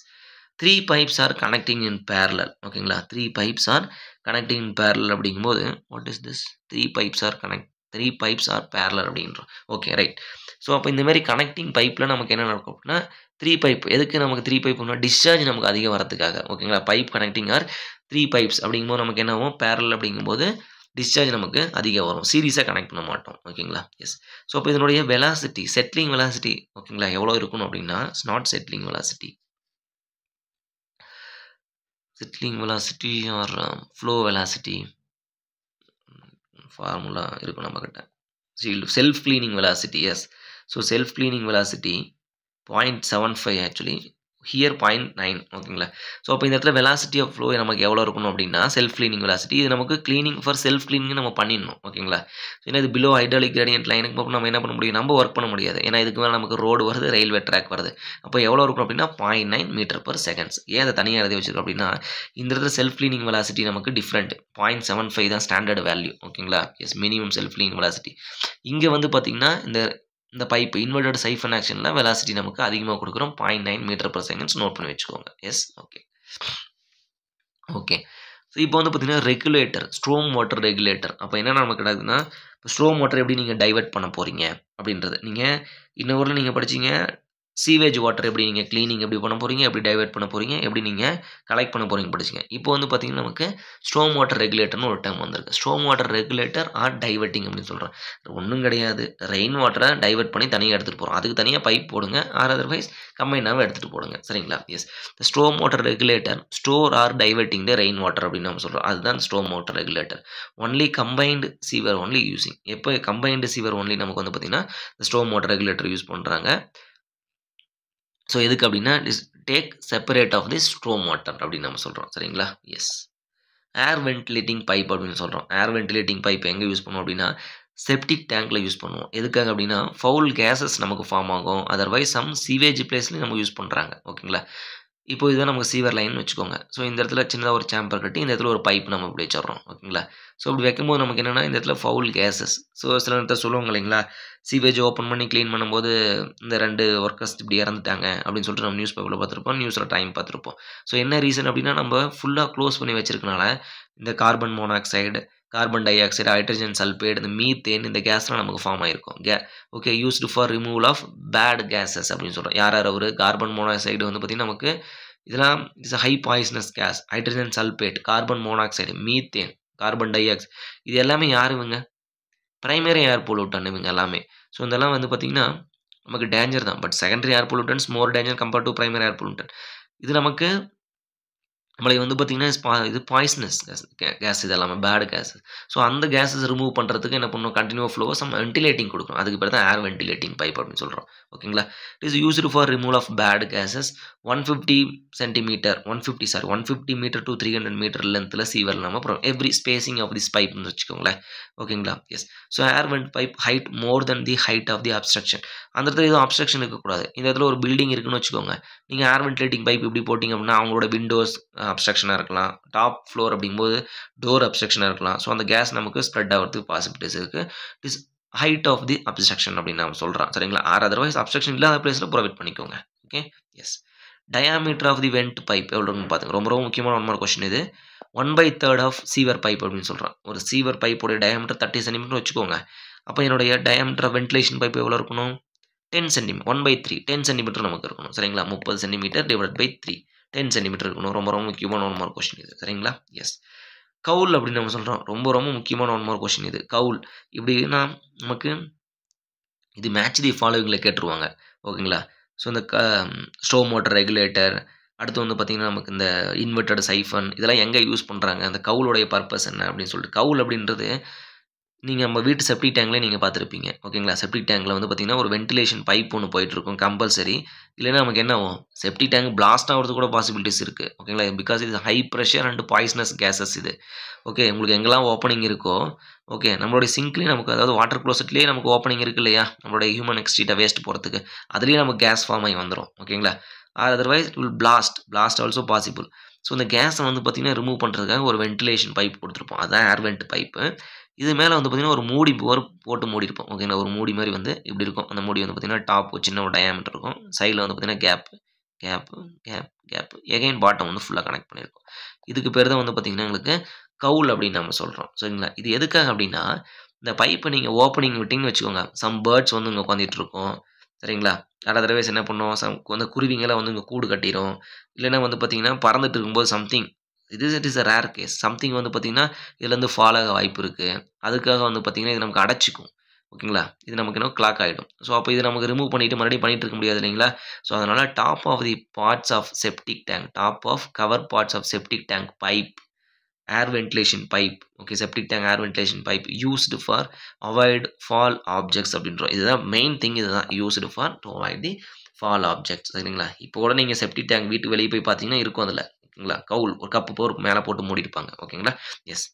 3 pipes are connecting in parallel. ஓகேங்களா? 3 pipes are connecting in parallel அப்படிங்கும்போது what is this? 3 pipes are parallel அப்படின்றோம். Okay, right. ஸோ அப்போ இந்த மாதிரி கனெக்டிங் பைப்பில் நமக்கு என்ன நடக்கும் அப்படின்னா 3 பைப். எதுக்கு நமக்கு 3 பைப்னா டிஸ்சார்ஜ் நமக்கு அதிகம் வரதுக்காக. ஓகேங்களா? பைப் கனெக்டிங் ஆர் 3 pipes அப்படிங்கும்போது நமக்கு என்ன ஆகும்? பேரலல் அப்படிங்கும்போது டிஸ்சார்ஜ் நமக்கு அதிகம் வரும். சீரியஸாக கனெக்ட் பண்ண மாட்டோம். ஓகேங்களா? எஸ். ஸோ அப்போ இதனுடைய வெலாசிட்டி, செட்டிலிங் வெலாசிட்டி ஓகேங்களா எவ்வளோ இருக்கணும் அப்படின்னா not settling velocity, settling velocity or flow velocity formula இருக்கும் நம்ம கிட்ட. self cleaning velocity. yes, so self cleaning velocity 0.75 actually here 0.9. ஓகேங்களா? ஸோ அப்போ இந்த இடத்துல வெலாசிட்டி ஆஃப் ஃப்ளோ நமக்கு எவ்வளோ இருக்கணும் அப்படின்னா செல்ஃப் கிளீனிங் வெலாசிட்டி. இது நமக்கு கிளீனிங் ஃபார் செல்ஃப் கிளீனிங் நம்ம பண்ணிடணும். ஓகேங்களா? ஏன்னா இது பிலோ ஹைட்ராலிக் கிரேடியன்ட் லைனுக்கு போக நம்ம என்ன பண்ண முடியும்? நம்ம ஒர்க் பண்ண முடியாது. ஏன்னா இதுக்கு மேலே நமக்கு ரோடு வருது, ரயில்வே ட்ராக் வருது. அப்போ எவ்வளோ இருக்கும் அப்படின்னா 0.9 m/s. ஏன் அதை தனியாக எழுதி வச்சிருக்கோம் அப்படின்னா இந்த இடத்துல செல்ஃப் கிளீனிங் வெலாசிட்டி நமக்கு டிஃப்ரெண்ட். 0.75 தான் ஸ்டாண்டர்ட் வேல்யூ. ஓகேங்களா? Yes, minimum self cleaning velocity. இங்கே வந்து பார்த்தீங்கன்னா இந்த பைப் இன்வெர்ட்டட் சைஃபன் ஆக்ஷனில் வெலாசிட்டி நமக்கு அதிகமாக கொடுக்குறோம். 0.9 m/s நோட் பண்ணி வச்சுக்கோங்க. S, okay. ஓகே. ஸோ இப்போ வந்து பார்த்தீங்கன்னா ரெகுலேட்டர், ஸ்ட்ரோம் வாட்டர் ரெகுலேட்டர். அப்போ என்ன நமக்கு கிடைக்குதுன்னா இப்போ ஸ்ட்ரோம் வாட்டர் எப்படி நீங்கள் டைவெர்ட் பண்ண போகிறீங்க அப்படின்றது. நீங்கள் இன்னொரு நீங்கள் படிச்சீங்க சீவேஜ் வாட்டர் எப்படி நீங்கள் க்ளீனிங் எப்படி பண்ண போகிறீங்க, எப்படி டைவர்ட் பண்ண போகிறீங்க, எப்படி நீங்கள் கலெக்ட் பண்ண போகிறீங்க படிச்சுங்க. இப்போ வந்து பார்த்தீங்கன்னா நமக்கு ஸ்ட்ரோம் வாட்டர் ரெகுலேட்டர்னு ஒரு டேர்ம் வந்திருக்கு. Storm water regulator or diverting அப்படின்னு சொல்கிறேன். ஒன்றும் கிடையாது, ரெயின் வாட்டரை டைவர்ட் பண்ணி தனியாக எடுத்துகிட்டு போகிறோம். அதுக்கு தனியாக பைப் போடுங்க, ஆர் அதர்வைஸ் கம்பைனாகவே எடுத்துகிட்டு போடுங்க. சரிங்களா? Yes, the storm water regulator store or diverting the rain water அப்படின்னு நம்ம சொல்கிறோம். அதுதான் storm water regulator. Only combined sewer only using. எப்போ கம்பைன்டு சீவர் ஒன்லி நமக்கு வந்து பார்த்தீங்கன்னா இந்த ஸ்ட்ரோம் வாட்டர் ரெகுலேட்டர் யூஸ் பண்ணுறாங்க. ஸோ எதுக்கு அப்படின்னா take separate of the storm water அப்படின்னு நம்ம சொல்கிறோம். சரிங்களா? எஸ், ஏர் வென்டிலேட்டிங் பைப் அப்படின்னு சொல்கிறோம். ஏர் வென்டிலேட்டிங் பைப் எங்கே யூஸ் பண்ணுவோம் அப்படின்னா செப்டிக் டேங்க்கில் யூஸ் பண்ணுவோம். எதுக்காக அப்படின்னா ஃபவுல் கேஸஸ் நமக்கு ஃபார்ம் ஆகும். அதர்வைஸ் சம் சீவேஜ் பிளேஸ்லையும் நம்ம யூஸ் பண்ணுறாங்க. ஓகேங்களா? இப்போ இதுதான் நமக்கு சீவர் லைன் வச்சுக்கோங்க. ஸோ இந்த இடத்துல சின்னதாக ஒரு சேம்பர் கட்டி இந்த இடத்துல ஒரு பைப் நம்ம இப்படி வச்சிடறோம். ஓகேங்களா? ஸோ இப்படி வைக்கும்போது நமக்கு என்னென்னா இந்த இடத்துல ஃபவுல் கேஸஸ். ஸோ சில நேரத்தில் சொல்லுவாங்க இல்லைங்களா, சீவேஜ் ஓப்பன் பண்ணி க்ளீன் பண்ணும்போது இந்த 2 ஒர்க்கர்ஸ் இப்படி இறந்துட்டாங்க அப்படின்னு சொல்லிட்டு நம்ம நியூஸ் பேப்பரில் பார்த்துருப்போம், நியூஸில் டைம் பார்த்துருப்போம். ஸோ என்ன ரீசன் அப்படின்னா நம்ம ஃபுல்லாக க்ளோஸ் பண்ணி வச்சிருக்கனால இந்த carbon monoxide, carbon dioxide, hydrogen sulphate, இந்த மீத்தேன், இந்த கேஸ்லாம் நமக்கு ஃபார்ம் ஆகிருக்கும். Okay, used for removal of bad gases அப்படின்னு சொல்கிறோம். யார் அவர் கார்பன் மோனாக்சைடு வந்து பார்த்திங்கன்னா நமக்கு இதெல்லாம் it's high poisonous case. Hydrogen sulphate, carbon monoxide, methane, carbon di oxide, இது எல்லாமே யார் இவங்க பிரைமரி ஏர் பொல்யூட்டன் இவங்க எல்லாமே. ஸோ இதெல்லாம் வந்து பார்த்திங்கன்னா நமக்கு டேஞ்சர் தான். But secondary air pollutants more danger compared to primary air pollutant. இது நமக்கு நம்மளை வந்து பார்த்திங்கன்னா இது பாய்சனஸ் கேஸ், இது எல்லாமே பேட் கேஸஸ். ஸோ அந்த கேஸஸ் ரிமூவ் பண்ணுறதுக்கு என்ன பண்ணணும், கண்டினியூ ஃப்ளோ சம் வென்டிலேட்டிங் கொடுக்கணும். அதுக்கு பேர் தான் ஏர் வென்டிலேட்டிங் பைப் அப்படின்னு சொல்கிறோம். ஓகேங்களா? It is used for removal of bad gases 150 metre to 300 metre லென்த்தில் சீவர் நம்ம அப்புறம் எவ்ரி ஸ்பேசிங் ஆஃப் திஸ் பைப்னு வச்சுக்கோங்களேன். ஓகேங்களா? Yes. So air vent pipe height more than the height of the obstruction. அந்த இடத்துல எதுவும் அப்ஸ்ட்ரக்ஷன் இருக்கக்கூடாது. இந்த இடத்துல ஒரு பில்டிங் இருக்குன்னு வச்சுக்கோங்க, நீங்கள் ஏர் வென்டிலேட்டிங் பைப் இப்படி போட்டிங்க அப்படின்னா அவங்களோட விண்டோஸ் அப்ஸ்ட்ரக்ஷனாக இருக்கலாம், டாப் ஃப்ளோர் அப்படிங்கும்போது டோர் அப்ஸ்ட்ரக்ஷனாக இருக்கலாம். ஸோ அந்த கேஸ் நமக்கு ஸ்ப்ரெட் ஆகிறதுக்கு பாசிபிலிட்டிஸ் இருக்குது. It is height of the obstruction அப்படின்னு நம்ம சொல்கிறோம். சரிங்களா? ஆர் அதர்வைஸ் அப்ஸ்ட்ரக்ஷன் இல்லாத பிளேஸில் ப்ரொவைட் பண்ணிக்கோங்க. Okay, yes. Diameter of the vent pipe எவ்வளோன்னு பார்த்துங்க. ரொம்ப ரொம்ப முக்கியமான ஒன் மார்க் கொஸ்டின் இது. 1/3 ஆஃப் சீவர் பைப் அப்படின்னு சொல்கிறோம். ஒரு சீவர் பைப்போடைய டயாமீட்டர் 30 சென்டிமீட்டர் வச்சுக்கோங்க. அப்போ என்னுடைய டயாமீட்டர் ஆஃப் வென்டிலேஷன் பைப் எவ்வளோ இருக்கணும், 10 சென்டிமீட்டர். 1/3 10 சென்டிமீட்டர் நமக்கு இருக்கணும். சரிங்களா? 30 சென்டிமீட்டர் டிவைட் பை 3 10 சென்டிமீட்டர் இருக்கணும். ரொம்ப ரொம்ப முக்கியமான ஒன் மார்க் கொஸ்டின் இது. சரிங்களா? எஸ். கவுல் அப்படின்னு நம்ம சொல்கிறோம். ரொம்ப ரொம்ப முக்கியமான ஒன் மார்க் கொஸ்டின் இது. கவுல் இப்படின்னா நமக்கு இது மேட்ச் தி ஃபாலோவிங்கில் கேட்டுருவாங்க. ஓகேங்களா? ஸோ இந்த ஸ்ட்ரோம் வாட்டர் ரெகுலேட்டர், அடுத்து வந்து பார்த்திங்கன்னா நமக்கு இந்த இன்வெர்ட்டட் சைஃபன், இதெல்லாம் எங்கே யூஸ் பண்ணுறாங்க, அந்த கவுலுடைய பர்பஸ் என்ன அப்படின்னு சொல்லிட்டு. கவுல் அப்படின்றது நீங்கள் நம்ம வீட்டு செப்டிக் டேங்க்லேயே நீங்கள் பார்த்துருப்பீங்க. ஓகேங்களா? செப்டிக் டேங்கில் வந்து பார்த்திங்கன்னா ஒரு வென்டிலேஷன் பைப் ஒன்று போயிட்டுருக்கும் கம்பல்சரி. இல்லைன்னா நமக்கு என்ன ஆகும், செப்டிக் டேங்க் பிளாஸ்ட் ஆகிறது கூட பாசிபிலிட்டிஸ் இருக்குது. ஓகேங்களா? பிகாஸ் இது high pressure and poisonous gases இது. ஓகே, உங்களுக்கு எங்கெல்லாம் ஓப்பனிங் இருக்கோ, ஓகே, நம்மளுடைய சிங்க்லேயே நமக்கு, அதாவது வாட்டர் க்ளோசெட்லேயே நமக்கு ஓப்பனிங் இருக்குது இல்லையா, நம்மளுடைய ஹியூமன் எக்ஸ்ட்ரீட்டை வேஸ்ட் போகிறதுக்கு, அதுலேயே நமக்கு கேஸ் ஃபார்ம் ஆகி வந்துடும். ஓகேங்களா? Otherwise it will blast also possible. So இந்த கேஸை வந்து பார்த்திங்கன்னா ரிமூவ் பண்ணுறதுக்காக ஒரு வென்டிலேஷன் பைப் கொடுத்துருப்போம். அதுதான் ஏர் வெண்ட் பைப்பு. இது மேலே வந்து பார்த்திங்கன்னா ஒரு மூடி போட்டு மூடிருப்போம். ஓகேங்களா? ஒரு மூடி மாதிரி வந்து இப்படி இருக்கும். அந்த மூடி வந்து பார்த்திங்கன்னா டாப் சின்ன ஒரு டயாமீட்டர் இருக்கும். சைடில் வந்து பார்த்திங்கன்னா கேப்பு எகைன் பாட்டம் வந்து ஃபுல்லாக கனெக்ட் பண்ணியிருக்கோம். இதுக்கு பேர் தான் வந்து பார்த்திங்கன்னா எங்களுக்கு கவுல் அப்படின்னு நம்ம சொல்கிறோம். சரிங்களா? இது எதுக்காக அப்படின்னா இந்த பைப்பை நீங்கள் ஓப்பனிங் விட்டிங்கன்னு வச்சுக்கோங்க, சம் பேர்ட்ஸ் வந்து இங்கே உட்காந்துட்டு இருக்கும். சரிங்களா? அதர்வைஸ் என்ன பண்ணுவோம், அந்த குருவிங்கெல்லாம் வந்து இங்கே கூடு கட்டிடும். இல்லைன்னா வந்து பார்த்திங்கன்னா பறந்துட்டு இருக்கும்போது something it is a rare case, something வந்து பார்த்திங்கன்னா இதுலேருந்து ஃபால் ஆக வாய்ப்பு இருக்குது. அதுக்காக வந்து பார்த்திங்கன்னா இது நமக்கு அடைச்சிக்கும். ஓகேங்களா? இது நமக்கு இன்னும் கிளாக் ஆகிடும். ஸோ அப்போ இது நமக்கு ரிமூவ் பண்ணிவிட்டு மறுபடியும் பண்ணிகிட்டு இருக்க முடியாது இல்லைங்களா? ஸோ அதனால் top of the parts of septic tank, top of cover parts of septic tank pipe, air ventilation pipe, okay, septic tank air ventilation pipe used for avoid fall objects அப்படின்றோம். இதுதான் மெயின் திங். இதுதான் used for to avoid the fall objects. சரிங்களா? இப்போ கூட நீங்கள் செப்டிக் டேங்க் வீட்டு வெளியே போய் பார்த்தீங்கன்னா இருக்கும் அதில். ஓகேங்களா? கவுல் ஒரு கப்பு போருக்கு மேலே போட்டு மூடிருப்பாங்க. ஓகேங்களா? எஸ்.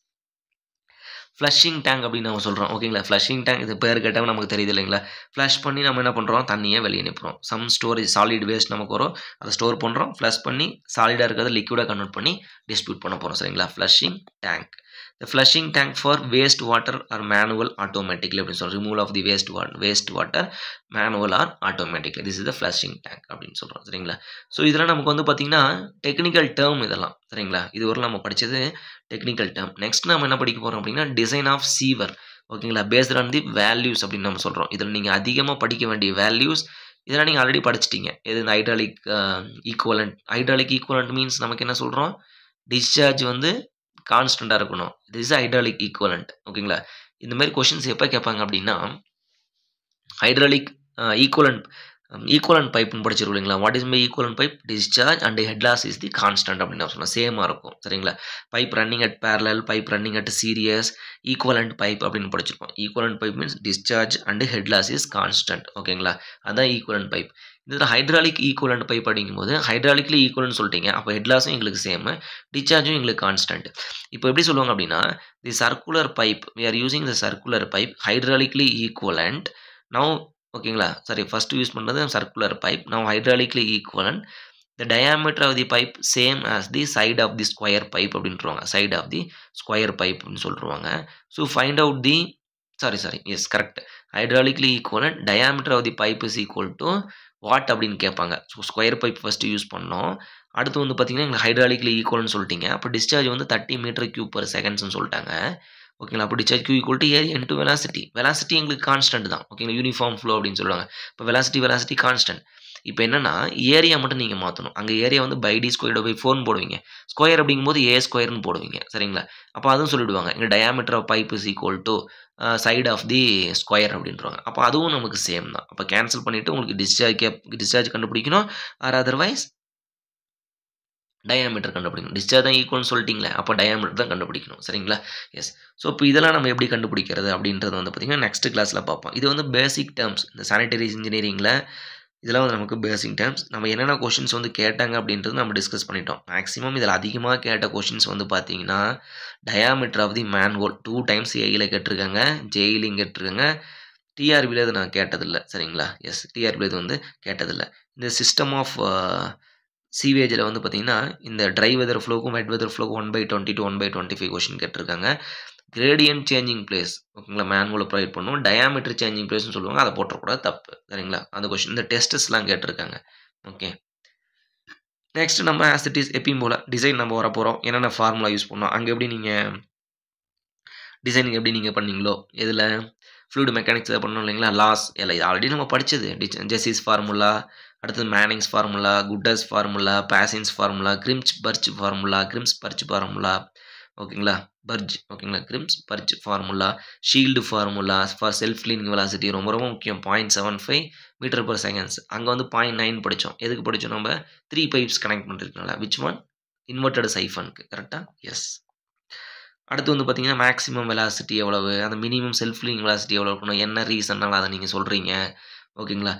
ஃப்ளஷிங் டேங்க் அப்படின்னு நம்ம சொல்கிறோம். ஓகேங்களா? ஃப்ளஷிங் டேங்க் இது பேர் கேட்டால் நமக்கு தெரியுது இல்லைங்களா? ஃப்ளஷ் பண்ணி நம்ம என்ன பண்ணுறோம், தண்ணியை வெளியே அனுப்புகிறோம். சம் ஸ்டோரேஜ் சாலிட் வேஸ்ட் நமக்கு வரும், அதை ஸ்டோர் பண்ணுறோம். ஃப்ளஷ் பண்ணி சாலிடாக இருக்கிறத லிக்விடாக கன்வெர்ட் பண்ணி டிஸ்ட்ரிபியூட் பண்ண போகிறோம். சரிங்களா? Flushing tank. The flushing tank for waste water or manual automatically அப்படின்னு சொல்கிறோம். removal of the waste water manual or automatically. this is the flushing tank அப்படின்னு சொல்கிறோம். சரிங்களா? ஸோ இதெல்லாம் நமக்கு வந்து பார்த்திங்கன்னா டெக்னிக்கல் டேர்ம் இதெல்லாம். சரிங்களா? இது ஒரு நம்ம படித்தது டெக்னிக்கல் டேர்ம். நெக்ஸ்ட் நம்ம என்ன படிக்க போகிறோம் அப்படின்னா டிசைன் ஆஃப் சீவர். ஓகேங்களா? பேஸ்ட் ஆன் தி வேல்யூஸ் அப்படின்னு நம்ம சொல்கிறோம். இதில் நீங்கள் அதிகமாக படிக்க வேண்டிய வேல்யூஸ் இதெல்லாம் நீங்க ஆல்ரெடி படிச்சுட்டீங்க. எது இந்த hydraulic equivalent. Hydraulic equivalent means நமக்கு என்ன சொல்றோம்? டிஸ்சார்ஜ் வந்து கான்ஸ்டன்ட்டா இருக்கணும். This is hydraulic equivalent. ஓகேங்களா? இந்த மாரி கொஸ்டின்ஸ் எப்ப கேட்பாங்க அப்டின்னா, ஹைட்ராலிக் ஈக்குவலன்ட் ஈக்குவலன்ட் பைப்ன்னு படிச்சிருக்கோம் இல்லைங்களா? What is my equivalent pipe? Discharge and head loss is the constant அப்படின்னு நான் சொன்னேன். சேமா இருக்கும். சரிங்களா? Pipe running at parallel, pipe running at series, equivalent pipe அப்படின்னு படிச்சிருப்போம். Equivalent pipe means discharge and head loss is constant. ஓகேங்களா? அதான் ஈக்குவலன்ட் பைப். இதில் ஹைட்ராலிக் ஈக்குவலன்ட் பைப் அப்படிங்கும்போது ஹைட்ராலிக்லி ஈக்குவலன்ட் சொல்லிட்டீங்க. அப்போ ஹெட் லாஸும் எங்களுக்கு சேம், டிஸ்சார்ஜும் எங்களுக்கு கான்ஸ்டன்ட். இப்போ எப்படி சொல்லுவாங்க அப்படின்னா, the circular pipe we are using the circular pipe hydraulically equivalent. Now ஓகேங்களா? சாரி ஃபர்ஸ்ட் யூஸ் பண்ணுறது circular pipe. Now hydraulically equivalent. The diameter of the pipe same as the side of the square pipe அப்படின்ட்டுருவாங்க. Side of the square pipe அப்படின்னு சொல்லிடுவாங்க. So find out the sorry yes correct. Hydraulically equivalent diameter of the pipe is equal to what அப்படின்னு கேட்பாங்க. So square pipe first use பண்ணோம். அடுத்து வந்து பார்த்தீங்கன்னா எங்களுக்கு ஹைட்ராலிக்லி ஈக்குவல்னு சொல்லிட்டீங்க. அப்போ டிஸ்சார்ஜ் வந்து 30 மீட்டர் கியூப் பர் செகண்ட்ஸ்னு சொல்லிட்டாங்க. ஓகேங்களா? அப்போ discharge Q equal to area into velocity. Velocity எங்களுக்கு கான்ஸ்டன்ட் தான். ஓகேங்களா? யூனிஃபார்ம் ஃப்ளோ அப்படின்னு சொல்லுவாங்க. இப்போ வெலாசிட்டி கான்ஸ்டன்ட். இப்போ என்னன்னா ஏரியா மட்டும் நீங்கள் மாற்றணும். அங்கே ஏரியா வந்து பை டி ஸ்கொயர்டு பை 4ன்னு போடுவீங்க. ஸ்கொயர் அப்படிங்கும்போது ஏ ஸ்கொயர்னு போடுவீங்க. சரிங்களா? அப்போ அதுவும் சொல்லிவிடுவாங்க. இங்கே diameter of pipe is equal to side of the square அப்படின்றாங்க. அப்போ அதுவும் நமக்கு சேம் தான். அப்போ கேன்சல் பண்ணிவிட்டு உங்களுக்கு டிஸ்சார்ஜ் கண்டுபிடிக்கணும். ஆர் அதர்வைஸ் டயாமீட்டர் கண்டுபிடிக்கணும். டிஸ்சார்ஜ் தான் ஈக்குவல்னு சொல்லிட்டீங்களே, அப்போ டயாமீட்டர் தான் கண்டுபிடிக்கணும். சரிங்களா? எஸ். ஸோ இப்போ இதெல்லாம் நம்ம எப்படி கண்டுபிடிக்கிறது அப்படின்றது வந்து பார்த்திங்கன்னா நெக்ஸ்ட் கிளாஸில் பார்ப்போம். இது வந்து பேசிக் டேர்ம்ஸ். இந்த சானிட்டரி இன்ஜினியரிங்கில் இதெல்லாம் வந்து நமக்கு பேசிக் டேர்ம்ஸ். நம்ம என்னென்ன கொஷின்ஸ் வந்து கேட்டாங்க அப்படின்றது நம்ம டிஸ்கஸ் பண்ணிட்டோம். மேக்ஸிமம் இதில் அதிகமாக கேட்ட கொஷின்ஸ் வந்து பார்த்தீங்கன்னா diameter of the manhole 2 times ஏயில் கேட்டிருக்காங்க, ஜேயிலையும் கேட்டிருக்காங்க. டிஆர்பியில் இது நான் கேட்டதில்லை. சரிங்களா? எஸ், டிஆர்பியில் இது வந்து கேட்டதில்லை. இந்த சிஸ்டம் ஆஃப் சீவேஜில் வந்து பார்த்தீங்கன்னா இந்த ட்ரை வெதர் ஃப்ளோக்கும் வெட் வெதர் ஃப்ளோக்கும் 1/20 to 1/25 கொஷின் கேட்டிருக்காங்க. கிரேடியன்ட் சேஞ்சிங் பிளேஸ் ஓகேங்களா? மேனுவலை ப்ரொவைட் பண்ணுவோம். டயாமீட்டர் சேஞ்சிங் பிளேஸ்னு சொல்லுவாங்க. அதை போட்டக்கூடாது, தப்பு. சரிங்களா? அந்த கொஷின் இந்த டெஸ்டஸ்லாம் கேட்டிருக்காங்க. ஓகே. நெக்ஸ்ட் நம்ம ஆஸ் இட் இஸ் எப்பயும் போல் டிசைன் நம்ம வர போகிறோம். என்னென்ன ஃபார்முலா யூஸ் பண்ணோம், அங்கே எப்படி நீங்கள் டிசைனிங் எப்படி நீங்கள் பண்ணீங்களோ, இதில் ஃப்ளூயிட் மெக்கானிக்ஸ் இதை பண்ணோம் இல்லைங்களா? லாஸ் எல்லாம் இது ஆல்ரெடி நம்ம படித்தது. ஜெசிஸ் ஃபார்முலா, அடுத்தது Manning's formula, Kutter's formula, Bazin's formula, Crimp's Burge formula, Crimp's Burge formula, ஓகேங்களா? பர்ஜ் ஓகேங்களா? Crimp's Burge formula, Shields formula for self cleaning velocity ரொம்ப ரொம்ப முக்கியம். 0.75 மீட்டர் பர் செகண்ட்ஸ். அங்கே வந்து 0.9 படித்தோம். எதுக்கு படித்தோம்? நம்ம 3 பைப்ஸ் கனெக்ட் பண்ணிருக்கனால. Which one? இன்வெர்டட் சைஃபனுக்கு. கரெக்டாக? எஸ். அடுத்து வந்து பார்த்தீங்கன்னா மேக்ஸிமம் வெலாசிட்டி எவ்வளவு, அந்த மினிமம் செல்ஃப் கிளீனிங் வெலாசிட்டி எவ்வளோ இருக்கணும், என்ன ரீசன்னால அதை நீங்கள் சொல்கிறீங்க. ஓகேங்களா?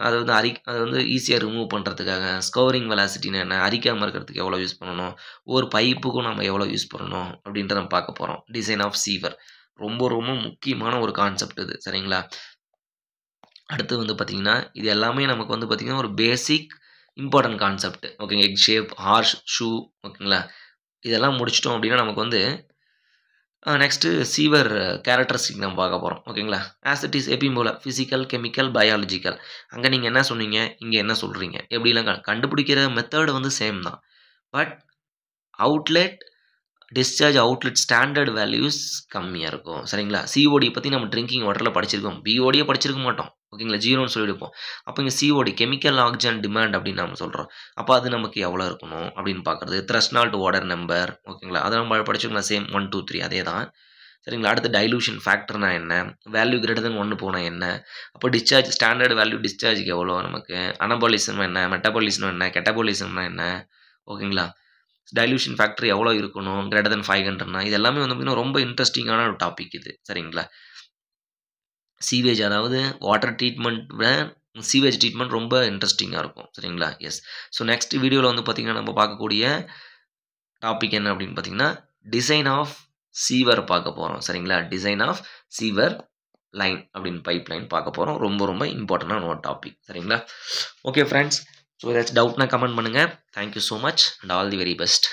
அது வந்து அது வந்து ஈஸியாக ரிமூவ் பண்ணுறதுக்காக. ஸ்கோரிங் வெலாசிட்டின்னு என்ன, அரிக்காமல் இருக்கிறதுக்கு எவ்வளோ யூஸ் பண்ணணும், ஒரு பைப்புக்கும் நம்ம எவ்வளோ யூஸ் பண்ணணும் அப்படின்றத நம்ம பார்க்க போகிறோம். டிசைன் ஆஃப் சீவர் ரொம்ப ரொம்ப முக்கியமான ஒரு கான்செப்ட் இது. சரிங்களா? அடுத்து வந்து பார்த்திங்கன்னா இது எல்லாமே நமக்கு வந்து பார்த்திங்கன்னா ஒரு பேசிக் இம்பார்ட்டன்ட் கான்செப்ட். ஓகேங்க? எக் ஷேப், ஹார்ஸ் ஷூ, ஓகேங்களா? இதெல்லாம் முடிச்சிட்டோம் அப்படின்னா நமக்கு வந்து நெக்ஸ்ட்டு சீவர் கேரக்டரிஸ்டிக் நம்ம பார்க்க போகிறோம். ஓகேங்களா? ஆஸ் இட் இஸ் எப்பயும் போல் ஃபிசிக்கல், கெமிக்கல், பயாலஜிக்கல். அங்கே நீங்கள் என்ன சொன்னீங்க, இங்கே என்ன சொல்கிறீங்க, எப்படிலாம் கண்டுபிடிக்கிற மெத்தட் வந்து சேம் தான். But outlet discharge outlet standard values கம்மியாக இருக்கும். சரிங்களா? சிஓடி பற்றி நம்ம ட்ரிங்கிங் வாட்டரில் படிச்சிருக்கோம். பிஓடியே படிச்சிருக்க மாட்டோம். ஓகேங்களா? ஜீரோன்னு சொல்லியிருப்போம். அப்போ இங்கே சிஓடி கெமிக்கல் ஆக்சிஜன் டிமாண்ட் அப்படின்னு நம்ம சொல்கிறோம். அப்போ அது நமக்கு எவ்வளோ இருக்கணும் அப்படின்னு பார்க்குறது. த்ரெஷ்ஹோல்ட் வாட்டர் நம்பர், ஓகேங்களா? அதை நம்ம படிச்சிருக்கலாம். சேம் 1 2 3 அதே தான். சரிங்களா? அடுத்து டைலூஷன் ஃபேக்டர்னா என்ன, வேல்யூ கிரேட்டர் தென் 1 போனால் என்ன, அப்போ டிஸ்சார்ஜ் ஸ்டாண்டர்ட் வேல்யூ டிஸ்சார்ஜுக்கு எவ்வளோ நமக்கு, அனபாலிசம் என்ன, மெட்டபாலிசம் என்ன, கெட்டபாலிசம்னா என்ன, ஓகேங்களா? டைலூஷன் ஃபேக்டர் எவ்வளோ இருக்கணும், கிரேட்டர் தென் 500னா, இது எல்லாமே வந்து பார்த்திங்கன்னா ரொம்ப இன்ட்ரெஸ்டிங்கான ஒரு டாபிக் இது. சரிங்களா? சீவேஜ் அதாவது வாட்டர் ட்ரீட்மெண்ட் விட சீவேஜ் ட்ரீட்மெண்ட் ரொம்ப இன்ட்ரெஸ்டிங்காக இருக்கும். சரிங்களா? எஸ். ஸோ நெக்ஸ்ட் வீடியோவில் வந்து பார்த்திங்கன்னா நம்ம பார்க்கக்கூடிய டாபிக் என்ன அப்படின்னு பார்த்தீங்கன்னா டிசைன் ஆஃப் சீவர் பார்க்க போகிறோம். சரிங்களா? டிசைன் ஆஃப் சீவர் லைன் அப்படின்னு பைப் லைன் பார்க்க போகிறோம். ரொம்ப ரொம்ப இம்பார்ட்டண்டான ஒரு டாபிக். சரிங்களா? Okay friends. ஸோ ஏதாச்சும் டவுட்னா கமெண்ட் பண்ணுங்கள். Thank you so much and all the very best.